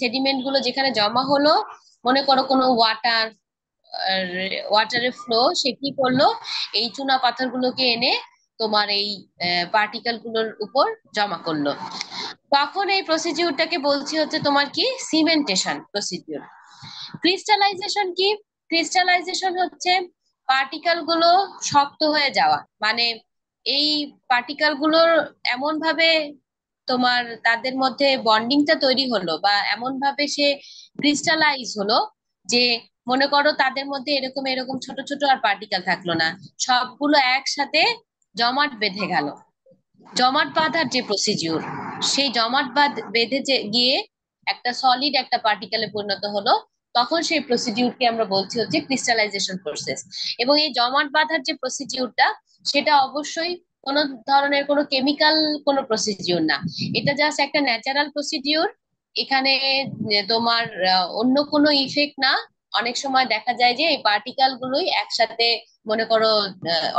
সেডিমেন্ট গুলো যেখানে জমা হলো, মনে করো কোনো ওয়াটারের ফ্লো, সে কি করলো, এই চুনা পাথরগুলোকে এনে তোমার এই পার্টিকেল গুলোর উপর জমা করলো। তখন এই প্রসিডিউরটাকে বলছি হচ্ছে তোমার কি, সিমেন্টেশন প্রসিডিউর। ক্রিস্টালাইজেশন কি? ক্রিস্টালাইজেশন হচ্ছে পার্টিকেল গুলো শক্ত হয়ে যাওয়া, মানে এই পার্টিকেল গুলোর এমন ভাবে তোমার তাদের মধ্যে বন্ডিংটা তৈরি হলো, বা এমন ভাবে সে ক্রিস্টালাইজ হলো, যে মনে করো তাদের মধ্যে এরকম এরকম ছোট ছোট আর পার্টিকেল থাকলো না, সবগুলো একসাথে জমাট বেঁধে গেল। জমাট বাঁধার যে প্রসিডিউর, সেই বেঁধে যে গিয়ে একটা সলিড একটা পার্টিকেলে পরিণত হলো, তখন সেই প্রসিডিউরকে আমরা বলছি হচ্ছে ক্রিস্টালাইজেশন প্রসেস। এবং এই জমাট বাঁধার যে প্রসিডিউরটা, সেটা অবশ্যই কোনো ধরনের কোনো কেমিক্যাল কোনো প্রসিডিউর না, এটা জাস্ট একটা ন্যাচারাল প্রসিডিউর। এখানে তোমার অন্য কোনো ইফেক্ট না। অনেক সময় দেখা যায় যে এই পার্টিকেল গুলোই একসাথে, মনে করো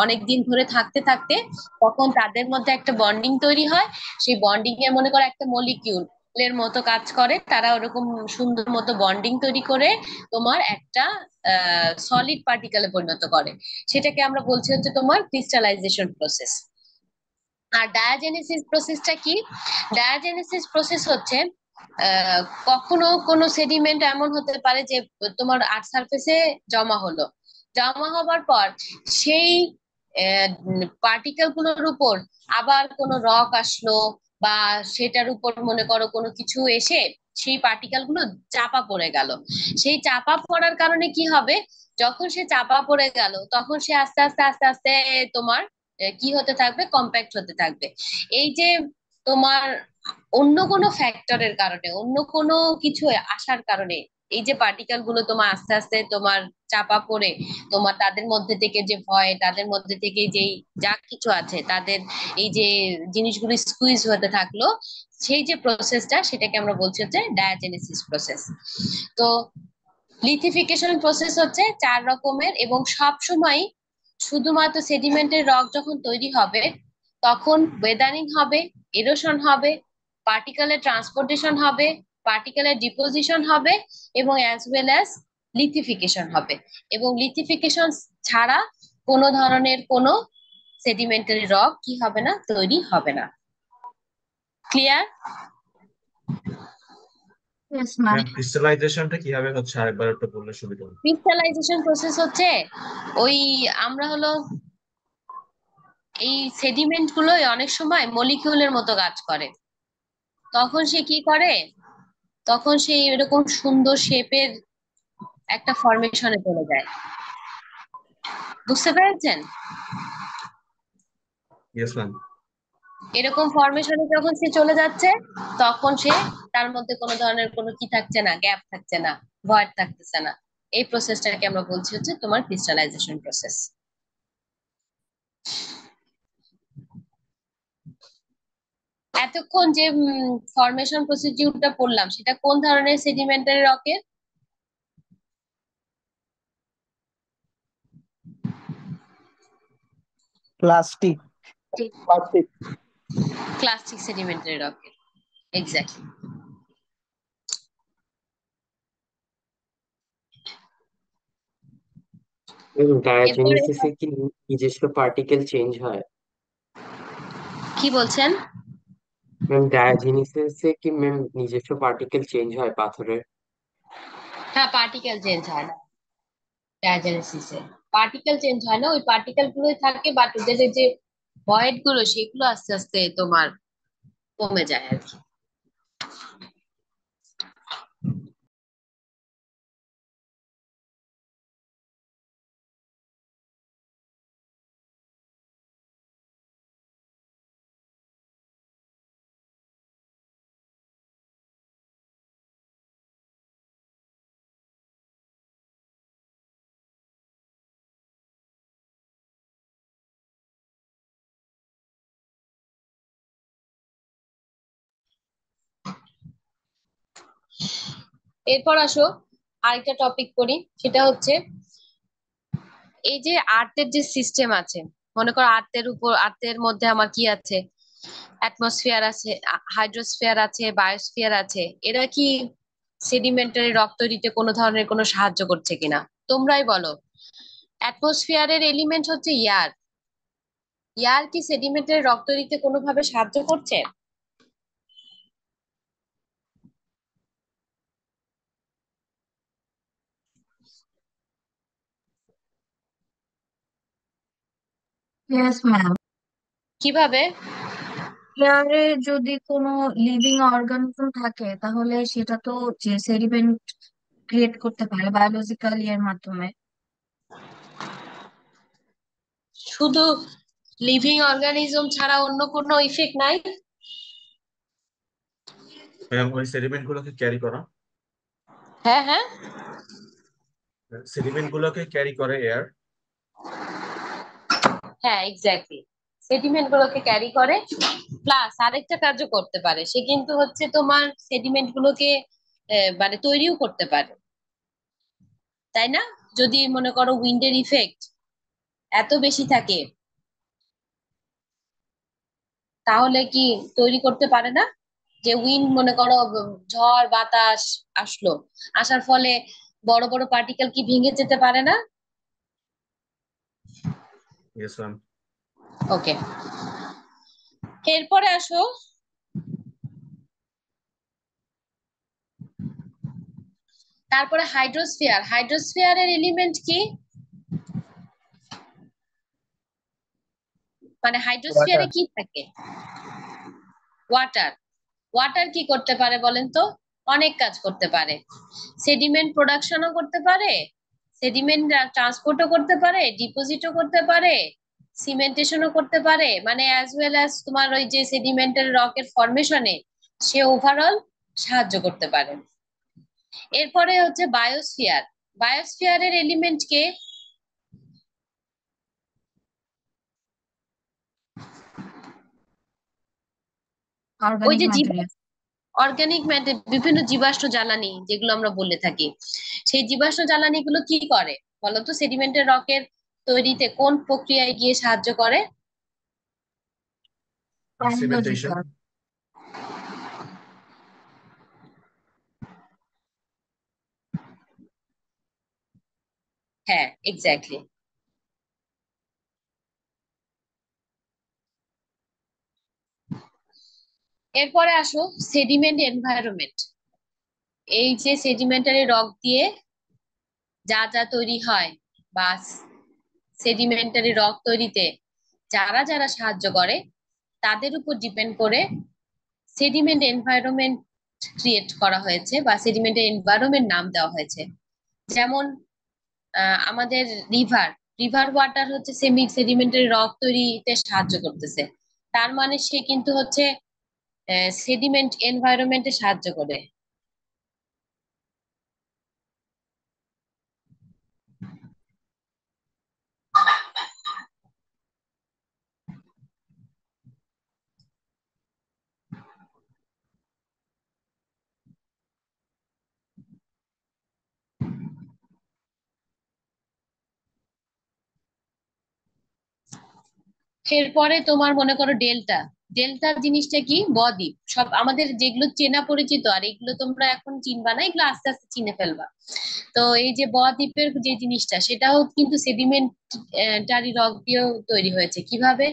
অনেক দিন ধরে থাকতে থাকতে তখন তাদের মধ্যে একটা বন্ডিং তৈরি হয়। সেই বন্ডিং এ মনে করো একটা মলিকিউল এর মতো কাজ করে, তারা ওরকম সুন্দর মতো বন্ডিং তৈরি করে তোমার একটা সলিড পার্টিকেলে পরিণত করে। সেটাকে আমরা বলছি হচ্ছে তোমার ক্রিস্টালাইজেশন প্রসেস। আর ডায়াজেনেসিস প্রসেসটা কি? ডায়াজেনেসিস প্রসেস হচ্ছে আহ, কখনো কোনো সেডিমেন্ট এমন হতে পারে যে তোমার আর্থ সারফেসে জমা হলো, জমা হবার পর সেই পার্টিকেল গুলোর উপর আবার কোনো রক আসলো, বা সেটার উপর মনে করো কোনো কিছু এসে সেই পার্টিকেল গুলো চাপা পড়ে গেল। সেই চাপা পড়ার কারণে কি হবে, যখন সে চাপা পড়ে গেল তখন সে আস্তে আস্তে আস্তে আস্তে তোমার কি হতে থাকবে, কম্প্যাক্ট হতে থাকবে। এই যে তোমার অন্য কোনো ফ্যাক্টরের কারণে, অন্য কোনো কিছু আসার কারণে এই যে পার্টিকেল গুলো তোমার আস্তে আস্তে তোমার চাপা পড়ে তোমার তাদের মধ্যে থেকে যে ভয়, তাদের মধ্যে থেকে যে যা কিছু আছে তাদের এই যে জিনিসগুলো স্কুইজ হতে থাকলো, সেই যে প্রসেসটা, সেটাকে আমরা বলছি হচ্ছে ডায়াজেনেসিস প্রসেস। তো লিথিফিকেশন প্রসেস হচ্ছে 4 রকমের, এবং সব সময় শুধুমাত্র সেডিমেন্টের রক যখন তৈরি হবে তখন ওয়েদারিং হবে, এরোশন হবে, পার্টিকেলের ট্রান্সপোর্টেশন হবে, পার্টিকেলের ডিপোজিশন হবে, এবং অ্যাজ ওয়েল অ্যাজ লিথিফিকেশন হবে। এবং লিথিফিকেশন ছাড়া কোনো ধরনের কোনো সেডিমেন্টারি রক কি হবে না, তৈরি হবে না। ক্লিয়ার? Yes ma'am. ম্যাম ক্রিস্টালাইজেশনটা কিভাবে হচ্ছে আরেকবার একটু বললে সুবিধা হতো। ক্রিস্টালাইজেশন প্রসেস হচ্ছে ওই আমরা হলো এই সেডিমেন্ট গুলো অনেক সময় মলিকিউলের মতো কাজ করে। তখন সে কি করে, তখন সে এরকম সুন্দর শেপের একটা ফরমেশনে চলে যায়। বুঝতে পেরেছেন? Yes ma'am. এরকম ফরমেশনে যখন সে চলে যাচ্ছে, তখন সে তার মধ্যে কোনো ধরনের কোনো কি থাকছে না, গ্যাপ থাকছে না, ভয়েড থাকতেছে না। এই প্রসেসটাকে আমরা বলছি হচ্ছে তোমার ক্রিস্টালাইজেশন প্রসেস। এতক্ষণ যে ফরমেশন প্রসিডিউরটা পড়লাম, সেটা কোন ধরনের সেডিমেন্টারি রকের? প্লাস্টিক। প্লাস্টিক। ক্লাসিক সেডিমেন্টারি রকের, এক্স্যাক্টলি। এরপরে ডায়াজেনেসিসে কি নিজস্ব পার্টিকেল চেঞ্জ হয়? কি বলছেন? ম্যাম ডায়াজেনেসিসে কি ম্যাম নিজস্ব পার্টিকেল চেঞ্জ হয় পাথরের? হ্যাঁ, পার্টিকেল চেঞ্জ হয় না ডায়াজেনেসিসে। পার্টিকেল চেঞ্জ হয় না, ওই পার্টিকেল গুলোই থাকে, বাট ওদের যে ভয়েড গুলো সেগুলো আস্তে আস্তে তোমার কমে যায় আর কি। এরপর আসো আরেকটা টপিক করি, সেটা হচ্ছে এই যে আর্থের যে সিস্টেম আছে, মনে করো আর্থের মধ্যে আমার কি আছে, অ্যাটমসফিয়ার আছে, হাইড্রোস্ফিয়ার আছে, বায়োস্ফিয়ার আছে, এরা কি সেডিমেন্টারি রক তৈরিতে কোনো ধরনের কোনো সাহায্য করছে কিনা? তোমরাই বলো। অ্যাটমসফিয়ারের এলিমেন্ট হচ্ছে এয়ার। এয়ার কি সেডিমেন্টারি রক তৈরিতে কোনোভাবে সাহায্য করছে? Yes ma'am. কিভাবে? এয়ারে যদি কোনো লিভিং অর্গানিজম থাকে তাহলে সেটা তো যে সেডিমেন্ট ক্রিয়েট করতে পারে বায়োলজিক্যালি এর মাধ্যমে। শুধু লিভিং অর্গানিজম ছাড়া অন্য কোনো ইফেক্ট নাই? ম্যাম ওই সেডিমেন্ট গুলোকে ক্যারি করা, হ্যাঁ, হ্যাঁ, সেডিমেন্ট গুলোকে ক্যারি করে এয়ার। হ্যাঁ, এক্স্যাক্টলি। সেডিমেন্ট গুলোকে ক্যারি করে, প্লাস আরেকটা কার্য করতে পারে, সে কিন্তু হচ্ছে তোমার সেডিমেন্ট গুলোকে মানে তৈরিও করতে পারে, তাই না? যদি মনে করো উইন্ডের ইফেক্ট এত বেশি থাকে, তাহলে কি তৈরি করতে পারে না? যে উইন্ড মনে করো ঝড় বাতাস আসলো, আসার ফলে বড় বড় পার্টিকেল কি ভেঙে যেতে পারে না? Yes ma'am. ওকে, এরপরে আসো, তারপরে হাইড্রোস্ফিয়ারের এলিমেন্ট কি? মানে হাইড্রোস্ফিয়ারে ওয়াটার। কি থাকে? ওয়াটার। ওয়াটার কি করতে পারে বলেন তো? অনেক কাজ করতে পারে। সেডিমেন্ট প্রোডাকশনও করতে পারে, সেডিমেন্ট ট্রান্সপোর্টও করতে পারে, ডিপোজিটও করতে পারে, সিমেন্টেশনও করতে পারে, মানে অ্যাজ ওয়েল অ্যাজ তোমার ওই যে সেডিমেন্টাল রকের ফরমেশনে সে ওভারঅল সাহায্য করতে পারে। এরপরে হচ্ছে বায়োস্ফিয়ার। বায়োস্ফিয়ারের এলিমেন্ট কে? ওই অর্গানিক যে ম্যাটেরিয়াল। অর্গানিক ম্যাটার, বিভিন্ন জীবাশ্ম জ্বালানি যেগুলো আমরা বলে থাকি, সেই জীবাশ্ম জ্বালানি গুলো কি করে বলতো? সেডিমেন্টের রকের তৈরিতে কোন প্রক্রিয়ায় গিয়ে সাহায্য করে? সিমেন্টেশন। বায়োলজিক্যাল। হ্যাঁ, এক্স্যাক্টলি। এরপরে আসো সেডিমেন্ট এনভায়রনমেন্ট। এই যে সেডিমেন্টারি রক দিয়ে যা যা তৈরি হয়, বা সেডিমেন্টারি রক তৈরিতে যারা যারা সাহায্য করে, তাদের উপর ডিপেন্ড করে সেডিমেন্ট এনভায়রনমেন্ট ক্রিয়েট করা হয়েছে, বা সেডিমেন্টের এনভায়রনমেন্ট নাম দেওয়া হয়েছে। যেমন আমাদের রিভার, রিভার ওয়াটার হচ্ছে সেডিমেন্টারি রক তৈরিতে সাহায্য করতেছে, তার মানে সে কিন্তু হচ্ছে সেডিমেন্ট এনভায়রনমেন্টে সাহায্য করে। এরপরে তোমার মনে করো ডেল্টা। ডেল্টা জিনিসটা কি? বদ্বীপ। সব আমাদের যেগুলো চেনা পরিচিত, আর এগুলো তোমরা এখন চিনবা না, এগুলো আস্তে আস্তে চিনে ফেলবা। তো এই যে বদ্বীপের যে জিনিসটা, সেটাও কিন্তু সেডিমেন্টারি রক দিয়েও তৈরি হয়েছে। কিভাবে?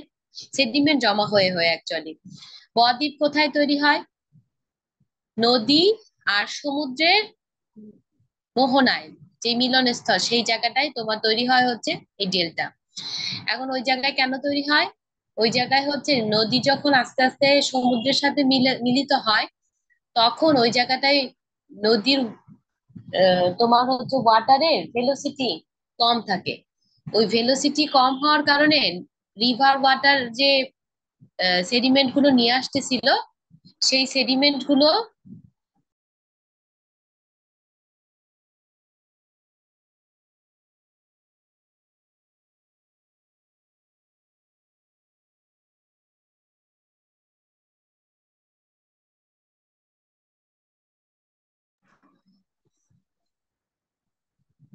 সেডিমেন্ট জমা হয়ে হয়ে অ্যাকচুয়ালি। বদ্বীপ কোথায় তৈরি হয়? নদী আর সমুদ্রের মোহনায়, যে মিলনস্থল, সেই জায়গাটায় তোমার তৈরি হয় হচ্ছে এই ডেল্টা। এখন ওই জায়গায় কেন তৈরি হয়? ওই জায়গায় হচ্ছে নদী যখন আস্তে আস্তে সমুদ্রের সাথে মিলিত হয়, তখন ওই জায়গাটায় নদীর তোমার হচ্ছে ওয়াটারের ভেলোসিটি কম থাকে। ওই ভেলোসিটি কম হওয়ার কারণে রিভার ওয়াটার যে সেডিমেন্ট গুলো নিয়ে আসতেছিল, সেই সেডিমেন্ট গুলো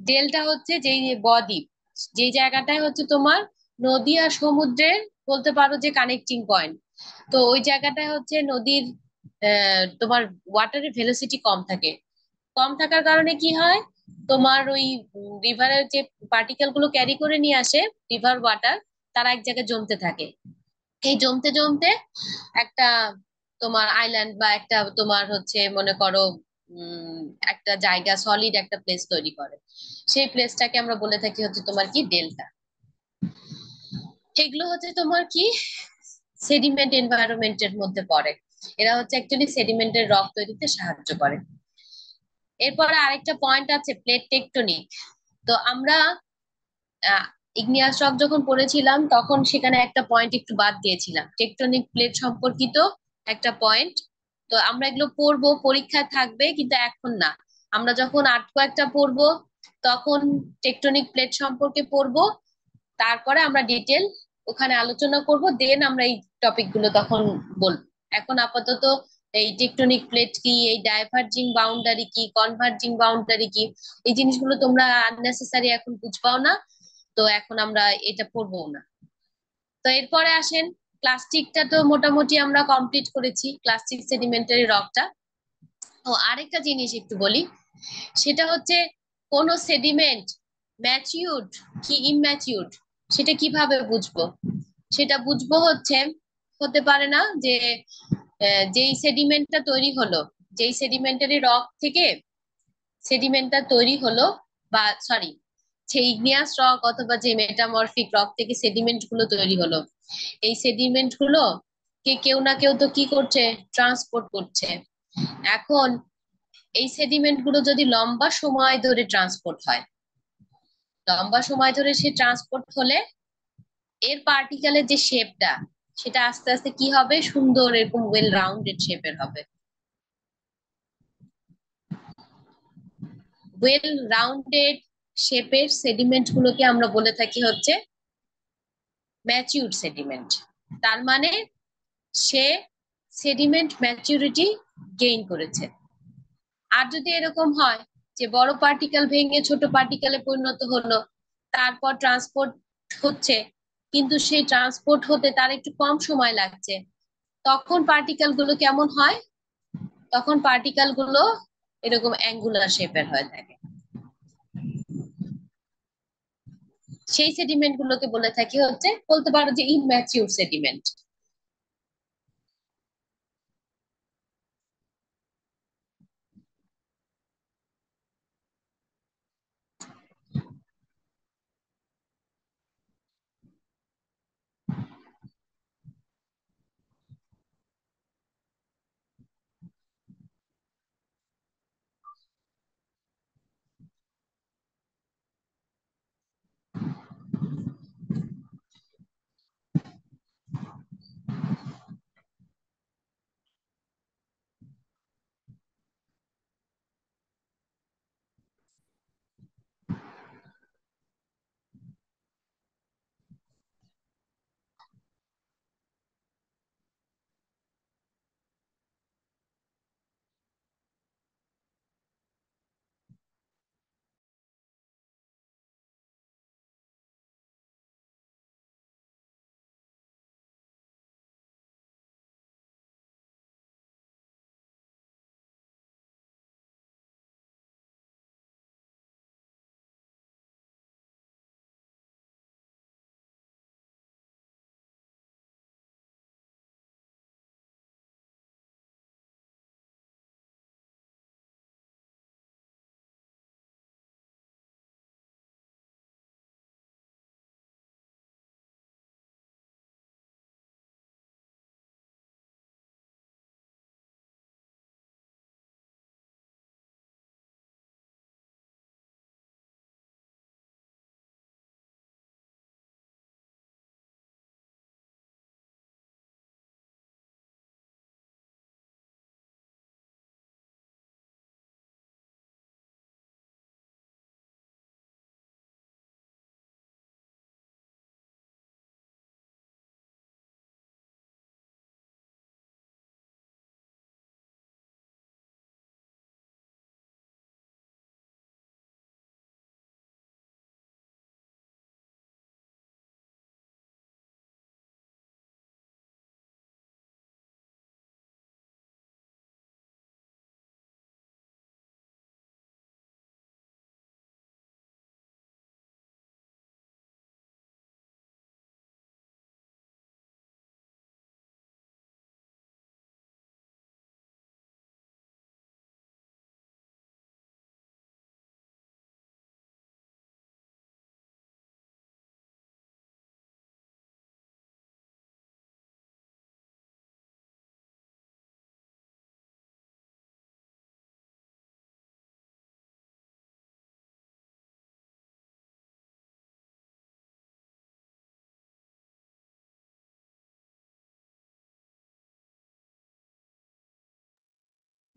ডেল্টা হচ্ছে যেই বদ্বীপ, যে জায়গাটায় হচ্ছে তোমার নদী আর সমুদ্রের বলতে পারো যে কানেক্টিং পয়েন্ট। তো ওই জায়গাটায় হচ্ছে নদীর তোমার ওয়াটারের ভেলোসিটি কম থাকে। কম থাকার কারণে কি হয়, তোমার ওই রিভারের যে পার্টিকেল গুলো ক্যারি করে নিয়ে আসে রিভার ওয়াটার, তারা এক জায়গায় জমতে থাকে। এই জমতে জমতে একটা তোমার আইল্যান্ড বা একটা তোমার হচ্ছে মনে করো উম একটা জায়গা, সলিড একটা প্লেস তৈরি করে। সেই প্লেসটাকে আমরা বলে থাকি হচ্ছে তোমার কি ডেল্টা। এগুলো হচ্ছে তোমার কি সেডিমেন্ট এনভায়রনমেন্টের মধ্যে পড়ে। এরা হচ্ছে অ্যাকচুয়ালি সেডিমেন্টের রক তৈরিতে সাহায্য করে। এরপরে আরেকটা পয়েন্ট আছে প্লেট টেকটনিক। তো আমরা ইগনিয়াস রক যখন পড়েছিলাম তখন সেখানে একটা পয়েন্ট একটু বাদ দিয়েছিলাম, টেকটনিক প্লেট সম্পর্কিত একটা পয়েন্ট। তো আমরা এগুলো পড়বো, পরীক্ষায় থাকবে, কিন্তু এখন না। আমরা যখন আর্ট কয়েকটা পড়বো তখন টেকটনিক প্লেট সম্পর্কে পড়বো, তারপরে আমরা ডিটেল ওখানে আলোচনা করব, দেন আমরা এই টপিক গুলো তখন বলবো। এখন আপাতত এই টেকটনিক প্লেট কি, এই ডাইভার্জিং বাউন্ডারি কি, কনভার্জিং বাউন্ডারি কি, এই জিনিসগুলো তোমরা আননেসেসারি এখন বুঝপাও না। তো এখন আমরা এটা পড়বো না। তো এরপরে আসেন, প্লাস্টিকটা তো মোটামুটি আমরা কমপ্লিট করেছি, প্লাস্টিক সেডিমেন্টারি রকটা। ও আরেকটা জিনিস একটু বলি, সেটা হচ্ছে কোন সেডিমেন্ট ম্যাচিউরড কি ইমম্যাচিউরড সেটা কিভাবে বুঝবো? সেটা বুঝবো হচ্ছে, হতে পারে না যে যেই সেডিমেন্টটা তৈরি হলো, যেই সেডিমেন্টারি রক থেকে সেডিমেন্টটা তৈরি হলো, বা সরি, সেই ইগনিয়াস রক অথবা যে মেটামরফিক রক থেকে সেডিমেন্ট গুলো তৈরি হলো, এই সেডিমেন্ট গুলো কে কেউ না কেউ তো কি করছে, ট্রান্সপোর্ট করছে। এখন এই সেডিমেন্ট গুলো যদি লম্বা সময় ধরে ট্রান্সপোর্ট হয়, লম্বা সময় ধরে সে ট্রান্সপোর্ট হলে এর পার্টিকেলের যে শেপটা, সেটা আস্তে আস্তে কি হবে, সুন্দর এরকম ওয়েল রাউন্ডেড শেপের হবে। ওয়েল রাউন্ডেড শেপের সেডিমেন্ট গুলোকে আমরা বলে থাকি হচ্ছে ম্যাচিউরড সেডিমেন্ট। তার মানে সে সেডিমেন্ট ম্যাচুরিটি গেইন করেছে। আর যদি এরকম হয় যে বড় পার্টিকেল ভেঙে ছোট পার্টিকেলে পরিণত হলো, তারপর ট্রান্সপোর্ট হচ্ছে, কিন্তু সেই ট্রান্সপোর্ট হতে তার একটু কম সময় লাগছে, তখন পার্টিকেল গুলো কেমন হয়? তখন পার্টিকেল গুলো এরকম অ্যাঙ্গুলার শেপের হয়ে থাকে। সেই সেডিমেন্ট গুলোকে বলে থাকি হচ্ছে, বলতে পারো যে ইম্যাচিউর সেডিমেন্ট।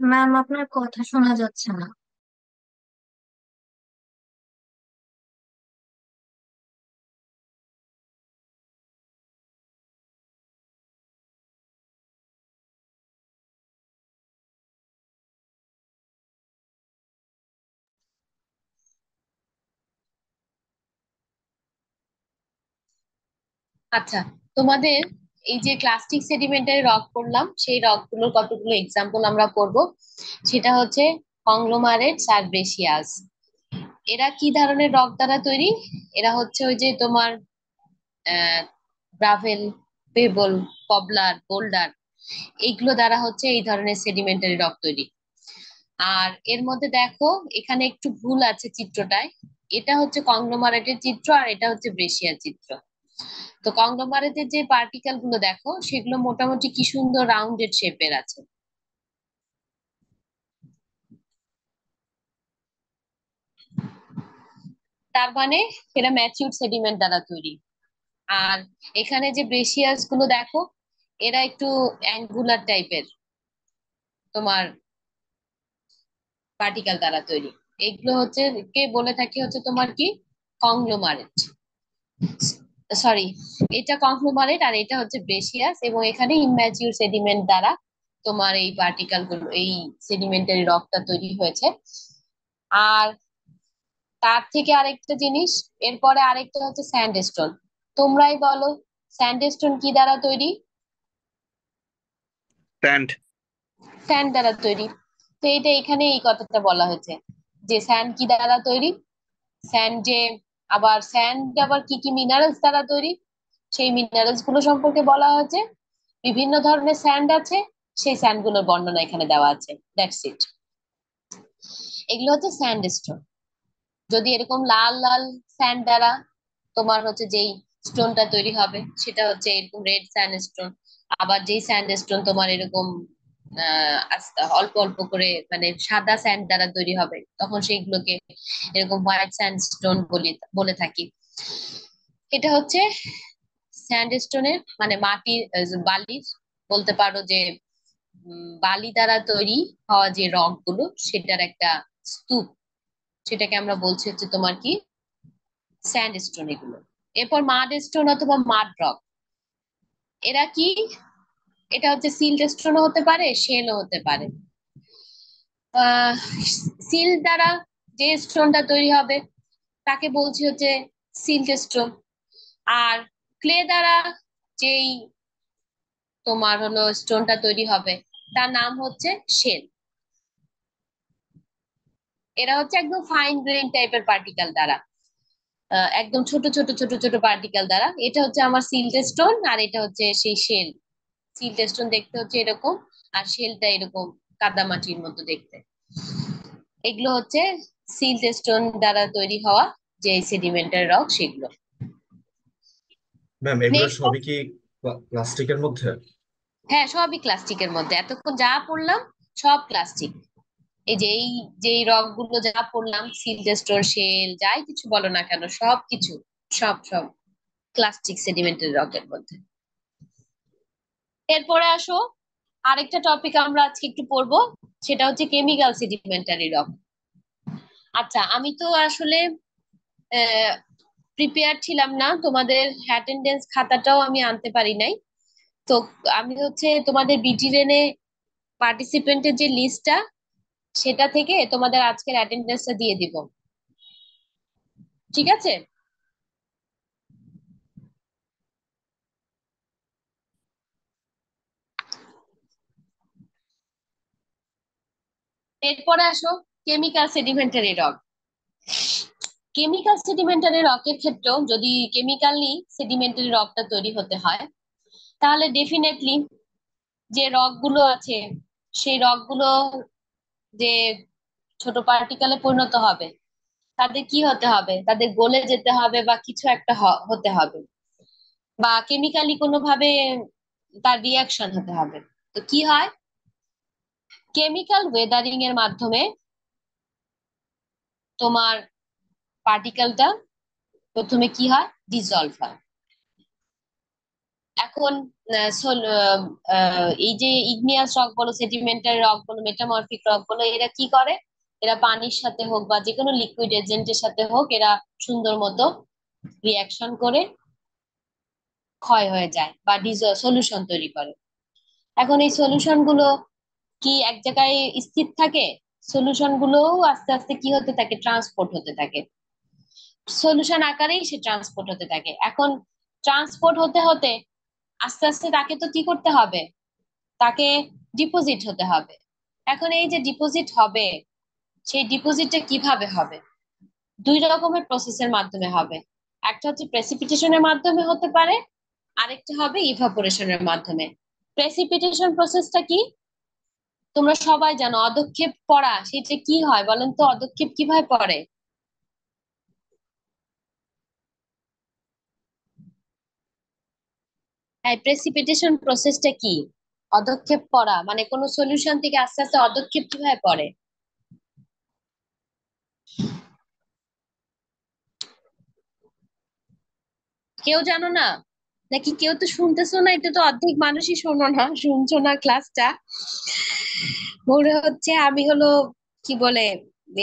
ম্যাম, আপনার কথা শোনা যাচ্ছে না। আচ্ছা, তোমাদের এই যে ক্লাস্টিক সেডিমেন্টারি রক করলাম, সেই রক গুলোর কতগুলো এক্সাম্পল আমরা করব। সেটা হচ্ছে কংগ্লোমারেটস আর ব্রেসিয়াস। এরা কি ধরনের রক দ্বারা তৈরি? এরা হচ্ছে ওই যে তোমার গ্রাভেল, পেবল, পবলার, বোল্ডার, এইগুলো দ্বারা হচ্ছে এই ধরনের সেডিমেন্টারি রক তৈরি। আর এর মধ্যে দেখো এখানে একটু ভুল আছে চিত্রটায়। এটা হচ্ছে কংগ্লোমারেটের চিত্র আর এটা হচ্ছে ব্রেসিয়ার চিত্র। তো কংগ্লোমারেটের যে পার্টিকেল গুলো দেখো সেগুলো মোটামুটি কি সুন্দর রাউন্ডেড শেপের আছে। তার মানে এরা ম্যাচিউরড সেডিমেন্ট দ্বারা তৈরি। আর এখানে যে ব্রেসিয়াস গুলো দেখো, এরা একটু অ্যাঙ্গুলার টাইপের তোমার পার্টিকেল দ্বারা তৈরি। এগুলো হচ্ছে কে বলে থাকি হচ্ছে তোমার কি কংগ্লোমারেট, সরি, এটা কংগ্লোমারেট আর এটা হচ্ছে ব্রেসিয়াস, এবং এখানে ইম্যাচিউর সেডিমেন্ট দ্বারা তোমার এই পার্টিকেল গুলো, এই সেডিমেন্টারি রকটা তৈরি হয়েছে। আর তার থেকে আরেকটা জিনিস, এরপরে আরেকটা হচ্ছে স্যান্ডস্টোন। তোমরাই বলো স্যান্ডস্টোন কি দ্বারা তৈরি? স্যান্ড। স্যান্ড দ্বারা তৈরি। তো এটা এখানে এই কথাটা বলা হয়েছে যে স্যান্ড কি দ্বারা তৈরি। স্যান্ড যে, আবার স্যান্ড আবার কি কি মিনারেলস দ্বারা তৈরি, সেই মিনারেলস গুলো সম্পর্কে বলা হয়েছে। বিভিন্ন ধরনের স্যান্ড আছে, সেই স্যান্ড গুলোর বর্ণনা এখানে দেওয়া আছে। That's it. এগুলো হচ্ছে স্যান্ডস্টোন। যদি এরকম লাল লাল স্যান্ড দ্বারা তোমার হচ্ছে যেই স্টোনটা তৈরি হবে সেটা হচ্ছে এরকম রেড স্যান্ডস্টোন। আবার যেই স্যান্ডস্টোন তোমার এরকম অল্প অল্প করে মানে সাদা স্যান্ড দ্বারা তৈরি হবে, তখন সেইগুলোকে এরকম হোয়াইট স্যান্ডস্টোন বলে থাকি। এটা হচ্ছে স্যান্ডস্টোনের মানে মাটির বালির, বলতে পারো যে বালি দ্বারা তৈরি হওয়া যে রক গুলো সেটার একটা স্তূপ, সেটাকে আমরা বলছি হচ্ছে তোমার কি স্যান্ডস্টোন। এগুলো এরপর মাড স্টোন অথবা মাড রক। এরা কি, এটা হচ্ছে সিল্ট স্টোনও হতে পারে, শেলও হতে পারে। আহ সিল দ্বারা যে স্টোনটা তৈরি হবে তাকে বলছি হচ্ছে সিল্ট স্টোন। আর ক্লে দ্বারা যেই তোমার হলো স্টোনটা তৈরি হবে তার নাম হচ্ছে শেল। এরা হচ্ছে একদম ফাইন গ্রেইন টাইপের পার্টিকেল দ্বারা, একদম ছোট ছোট ছোট ছোট পার্টিকেল দ্বারা। এটা হচ্ছে আমার সিল্ট স্টোন আর এটা হচ্ছে সেই শেল। সিল্ট স্টোন দেখতে হচ্ছে এরকম, আর শেলটা এরকম কাদামাটির মতো দেখতে। এগুলো হচ্ছে সিল্ট স্টোন দ্বারা তৈরি হওয়া যে সেডিমেন্টারি রক সেগুলো। ম্যাম এগুলো নেক্সট, সবই কি প্লাস্টিকের মধ্যে? হ্যাঁ সবই প্লাস্টিকের মধ্যে। এতক্ষণ যা পড়লাম সব প্লাস্টিক। এই যে এই যে রক গুলো যা পড়লাম, সিল্ট স্টোন, শেল, যাই কিছু বলো না কেন, সব কিছু, সব সব প্লাস্টিক সেডিমেন্টারি রকের মধ্যে। এরপরে আসো আরেকটা টপিক আমরা আজকে একটু পড়বো, সেটা হচ্ছে কেমিক্যাল সেডিমেন্টারি রক। আচ্ছা, আমি তো আসলে প্রিপেয়ার ছিলাম না, তোমাদের অ্যাটেন্ডেন্স খাতাটাও আমি আনতে পারি নাই। তো আমি হচ্ছে তোমাদের বিটিরেনে পার্টিসিপেন্টের যে লিস্টটা, সেটা থেকে তোমাদের আজকের অ্যাটেন্ডেন্সটা দিয়ে দিব, ঠিক আছে? এরপরে আসো chemical sedimentary rock. Chemical sedimentary রকের ক্ষেত্রেও যদি কেমিক্যালি সেডিমেন্টারি রকটা তৈরি হতে হয়, তাহলে ডেফিনেটলি যে রক গুলো আছে সেই রক গুলো যে ছোট পার্টিকেলে পরিণত হবে, তাদের কি হতে হবে? তাদের গলে যেতে হবে বা কিছু একটা হতে হবে, বা কেমিক্যালি কোনোভাবে তার রিয়াকশন হতে হবে। তো কি হয়, কেমিক্যাল ওয়েদারিং এর মাধ্যমে তোমার পার্টিকেলটা প্রথমে কি হয়, ডিজলভ হয়। এখন এই যে ইগনিয়াস রক বলো, সেডিমেন্টারি রক বলো, মেটামরফিক রক বলো, এরা কি করে? এরা পানির সাথে হোক বা যে কোনো লিকুইড এজেন্টের সাথে হোক, এরা সুন্দর মতো রিয়াকশন করে ক্ষয় হয়ে যায় বা সলিউশন তৈরি করে। এখন এই সলিউশন গুলো কি এক জায়গায় স্থির থাকে? সলিউশন গুলোও আস্তে আস্তে কি হতে থাকে? ট্রান্সপোর্ট হতে থাকে। সলিউশন আকারেই সে ট্রান্সপোর্ট হতে থাকে। এখন ট্রান্সপোর্ট হতে হতে আস্তে আস্তে তাকে তো কি করতে হবে? তাকে ডিপোজিট হতে হবে। এখন এই যে ডিপোজিট হবে, সেই ডিপোজিটটা কিভাবে হবে? দুই রকমের প্রসেসের মাধ্যমে হবে। একটা হচ্ছে প্রেসিপিটেশনের মাধ্যমে হতে পারে, আরেকটা হবে ইভাপোরেশনের মাধ্যমে। প্রেসিপিটেশন প্রসেসটা কি তোমরা সবাই জানো? অদক্ষেপ পড়া, সেটা কি হয় বলেন তো? অদক্ষেপ কিভাবে পড়ে? হ্যাঁ, প্রেসিপিটেশন প্রসেসটা কি? অদক্ষেপ পড়া মানে কোন সলিউশন থেকে আস্তে আস্তে অদক্ষেপ কিভাবে পড়ে? কেউ জানো না? নাকি কেউ তো শুনতেছো না? এটা তো অর্ধেক মানুষই শোনো না, শুনছো না ক্লাসটা। মনে হচ্ছে আমি হলো কি বলে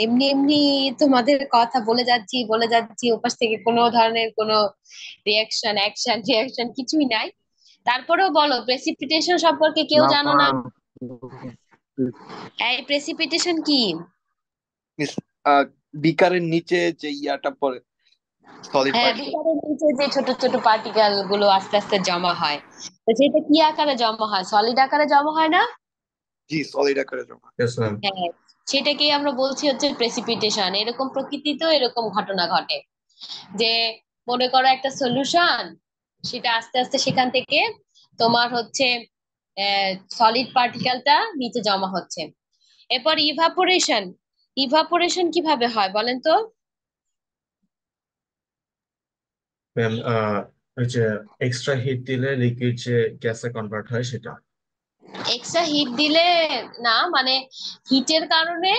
এমনি এমনি তোমাদের কথা বলে যাচ্ছি বলে যাচ্ছি, ওপাশ থেকে কোনো ধরনের কোনো রিয়াকশন, অ্যাকশন, রিয়াকশন কিছুই নাই। তারপরেও বলো, প্রেসিপিটেশন সম্পর্কে কেউ না জানো না? ম্যাম, এই প্রেসিপিটেশন কি? মিস বিকারের নিচে যে ইয়াটা পড়ে, সলিড হ্যাঁ, পার্টিকেল। বিকারের নিচে যে ছোট ছোট পার্টিকেল গুলো আস্তে আস্তে জমা হয়, তো সেটা কি আকারে জমা হয়? সলিড আকারে জমা হয় না? জি, সলিড আকারে জমা। Yes ma'am. হ্যাঁ, সেটাকেই আমরা বলছি হচ্ছে প্রেসিপিটেশন। এরকম প্রকৃতিতেও এরকম ঘটনা ঘটে যে মনে করো একটা সলিউশন, সেটা আস্তে আস্তে সেখান থেকে তোমার হচ্ছে সলিড পার্টিকেলটা নিচে জমা হচ্ছে। এরপর ইভাপোরেশন। ইভাপোরেশন কিভাবে হয় বলেন তো? ম্যাম, ওই যে এক্সট্রা হিট দিলে লিকুইড যে গ্যাসে কনভার্ট হয় সেটা। এক্সট্রা হিট দিলে না, মানে হিটের কারণে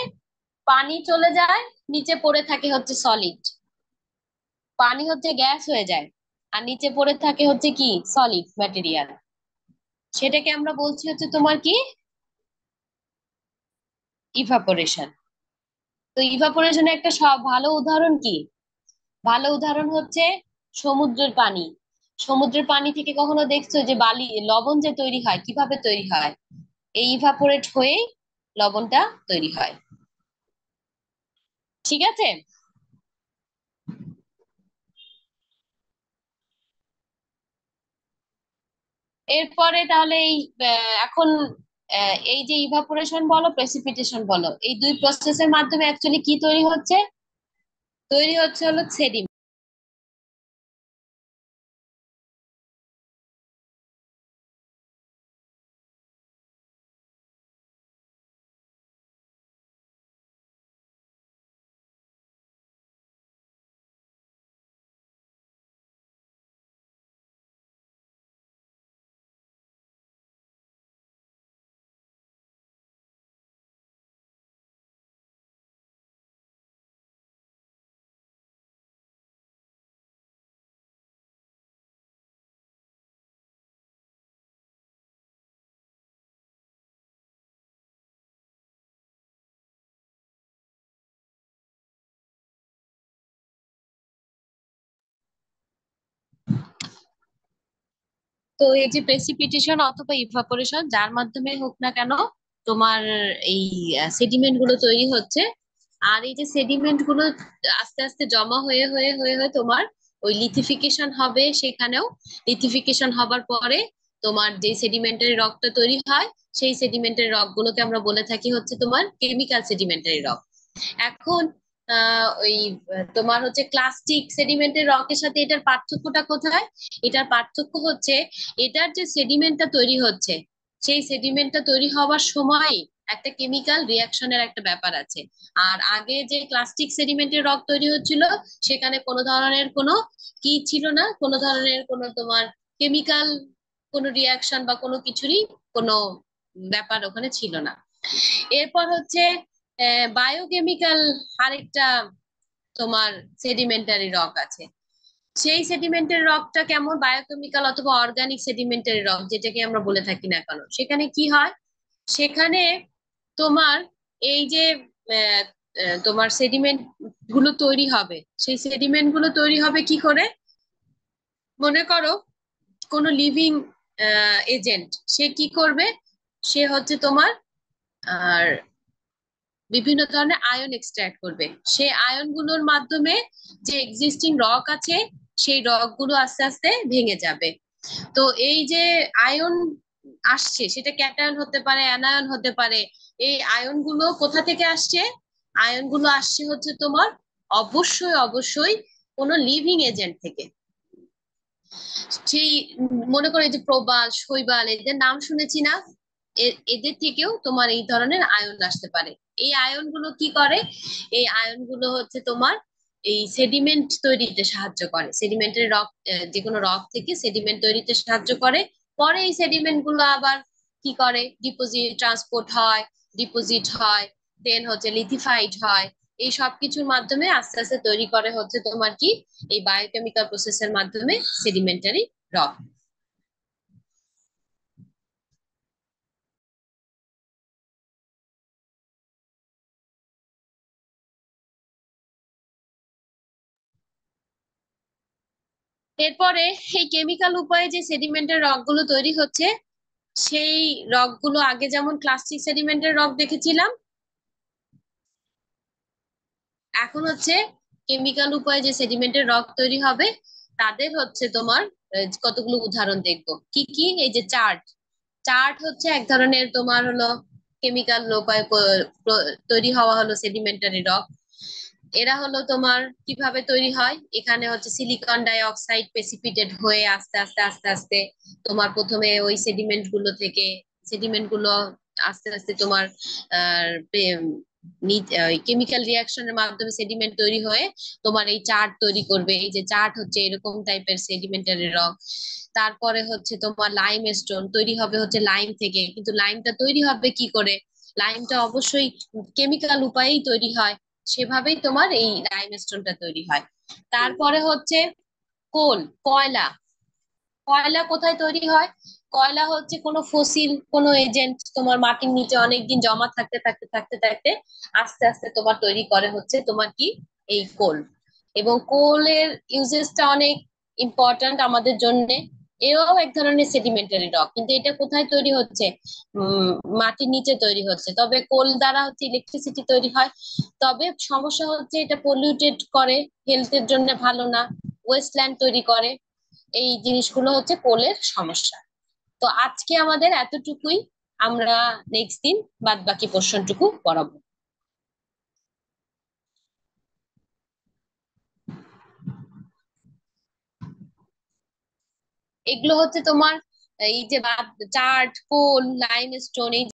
পানি চলে যায়, নিচে পড়ে থাকে হচ্ছে সলিড। পানি হচ্ছে গ্যাস হয়ে যায়, আর নিচে পড়ে থাকে হচ্ছে কি? Solid material. সেটাকে আমরা বলছি হচ্ছে তোমার কি? ইভাপোরেশন। তো ইভাপোরেশনের একটা সব ভালো উদাহরণ কি? ভালো উদাহরণ হচ্ছে সমুদ্রের পানি। সমুদ্রের পানি থেকে কখনো দেখছো যে বালি, লবণ যে তৈরি হয় কিভাবে তৈরি হয়? এই ইভাপোরেট হয়েই লবণটা তৈরি হয়। ঠিক আছে। এরপরে তাহলে এই এখন এই যে ইভাপোরেশন বলো, প্রেসিপিটেশন বলো, এই দুই প্রসেসের মাধ্যমে অ্যাকচুয়ালি কি তৈরি হচ্ছে? তৈরি হচ্ছে হলো সেডিমেন্ট। তো এই যে প্রেসিপিটেশন অথবা ইভাপোরেশন যার মাধ্যমে হোক না কেন, তোমার এই সেডিমেন্ট গুলো তৈরি হচ্ছে। আর এই যে সেডিমেন্ট গুলো আস্তে আস্তে জমা হয়ে হয়ে হয়ে হয়ে তোমার ওই লিথিফিকেশন হবে। সেখানেও লিথিফিকেশন হবার পরে তোমার যে সেডিমেন্টারি রকটা তৈরি হয়, সেই সেডিমেন্টারি রক গুলোকে আমরা বলে থাকি হচ্ছে তোমার কেমিক্যাল সেডিমেন্টারি রক। এখন ওই তোমার হচ্ছে ক্লাস্টিক সেডিমেন্টের রকের সাথে এটার পার্থক্যটা কোথায়? এটার পার্থক্য হচ্ছে এটার যে সেডিমেন্টটা তৈরি হচ্ছে, সেই সেডিমেন্টটা তৈরি হওয়ার সময় একটা কেমিক্যাল রিয়াকশনের একটা ব্যাপার আছে। আর আগে যে প্লাস্টিক সেডিমেন্টের রক তৈরি হচ্ছিল, সেখানে কোনো ধরনের কোনো কি ছিল না, কোনো ধরনের কোনো তোমার কেমিক্যাল কোনো রিয়াকশন বা কোনো কিছুরই কোনো ব্যাপার ওখানে ছিল না। এরপর হচ্ছে বায়োকেমিক্যাল আরেকটা তোমার সেডিমেন্টারি রক আছে। সেই সেডিমেন্টের রকটা কেমন, বায়োকেমিক্যাল অথবা অর্গানিক সেডিমেন্টের রক যেটাকে আমরা বলে থাকি না কেন, সেখানে কি হয়, সেখানে তোমার এই যে আহ, তোমার সেডিমেন্ট গুলো তৈরি হবে, সেই সেডিমেন্ট গুলো তৈরি হবে কি করে, মনে করো কোনো লিভিং এজেন্ট, সে কি করবে, সে হচ্ছে তোমার আর বিভিন্ন ধরনের আয়ন এক্সট্রাক্ট করবে, সেই আয়ন গুলোর মাধ্যমে যে এক্সিস্টিং রক আছে সেই রক গুলো আস্তে আস্তে ভেঙে যাবে। তো এই যে আয়ন আসছে, সেটা ক্যাটায়ন হতে পারে, অ্যানায়ন হতে পারে। এই আয়ন গুলো কোথা থেকে আসছে, আয়ন গুলো আসছে হচ্ছে তোমার অবশ্যই অবশ্যই কোনো লিভিং এজেন্ট থেকে। সেই মনে করো এই যে প্রবাল, শৈবাল, এদের নাম শুনেছি না, এদের থেকেও তোমার এই ধরনের আয়ন আসতে পারে। এই আয়ন গুলো কি করে, এই আয়ন গুলো হচ্ছে তোমার এই সেডিমেন্ট তৈরিতে সাহায্য করে, সেডিমেন্টের রক, যে কোনো রক থেকে সেডিমেন্ট তৈরিতে সাহায্য করে। পরে এই সেডিমেন্ট গুলো আবার কি করে, ডিপোজিট ট্রান্সপোর্ট হয়, ডিপোজিট হয়, দেন হচ্ছে লিথিফাইড হয়। এই সব কিছুর মাধ্যমে আস্তে আস্তে তৈরি করে হচ্ছে তোমার কি, এই বায়োকেমিক্যাল প্রসেসের মাধ্যমে সেডিমেন্টারি রক। এরপরে এই কেমিক্যাল উপায়ে যে সেডিমেন্টের রকগুলো তৈরি হচ্ছে, সেই রকগুলো আগে যেমন ক্লাসিক সেডিমেন্টের রক দেখেছিলাম, এখন হচ্ছে কেমিক্যাল উপায়ে যে সেডিমেন্টের রক তৈরি হবে, তাদের হচ্ছে তোমার কতগুলো উদাহরণ দেখবো। কি কি, এই যে চার্ট, চার্ট হচ্ছে এক ধরনের তোমার হলো কেমিক্যাল উপায়ে তৈরি হওয়া হলো সেডিমেন্টারি রক। এরা হলো তোমার কিভাবে তৈরি হয়, এখানে হচ্ছে সিলিকন ডাই অক্সাইড প্রেসিপিটেড হয়ে আস্তে আস্তে আস্তে আস্তে তোমার প্রথমে ওই সেডিমেন্ট গুলো থেকে, সেডিমেন্ট গুলো আস্তে আস্তে তোমার কেমিক্যাল রিয়াকশনের মাধ্যমে সেডিমেন্ট তৈরি হয়ে তোমার এই চার্ট তৈরি করবে। এই যে চার্ট হচ্ছে এরকম টাইপের সেডিমেন্টারি রক। তারপরে হচ্ছে তোমার লাইম স্টোন তৈরি হবে হচ্ছে লাইম থেকে, কিন্তু লাইমটা তৈরি হবে কি করে, লাইমটা অবশ্যই কেমিক্যাল উপায়েই তৈরি হয়, সেভাবেই তোমার এই লাইমস্টোনটা তৈরি হয়। তারপরে হচ্ছে কোল, কয়লা, কয়লা কোথায় তৈরি হয়, কয়লা হচ্ছে কোনো ফসিল কোনো এজেন্ট তোমার মাটির নিচে অনেকদিন জমা থাকতে থাকতে থাকতে থাকতে আস্তে আস্তে তোমার তৈরি করে হচ্ছে তোমার কি, এই কোল। এবং কোলের ইউজেসটা অনেক ইম্পর্ট্যান্ট আমাদের জন্য। এও এক ধরনের সেডিমেন্টারি রক, কিন্তু এটা কোথায় তৈরি হচ্ছে, মাটির নিচে তৈরি হচ্ছে। তবে কোল দ্বারা হচ্ছে ইলেকট্রিসিটি তৈরি হয়, তবে সমস্যা হচ্ছে এটা পলিউটেড করে, হেলথের জন্য ভালো না, ওয়েস্টল্যান্ড তৈরি করে। এই জিনিসগুলো হচ্ছে কোলের সমস্যা। তো আজকে আমাদের এতটুকুই, আমরা নেক্সট দিন বাদ বাকি পোর্শনটুকু পড়াবো। এগুলো হচ্ছে তোমার এই যে চার্ট, কোল, লাইমস্টোন, এই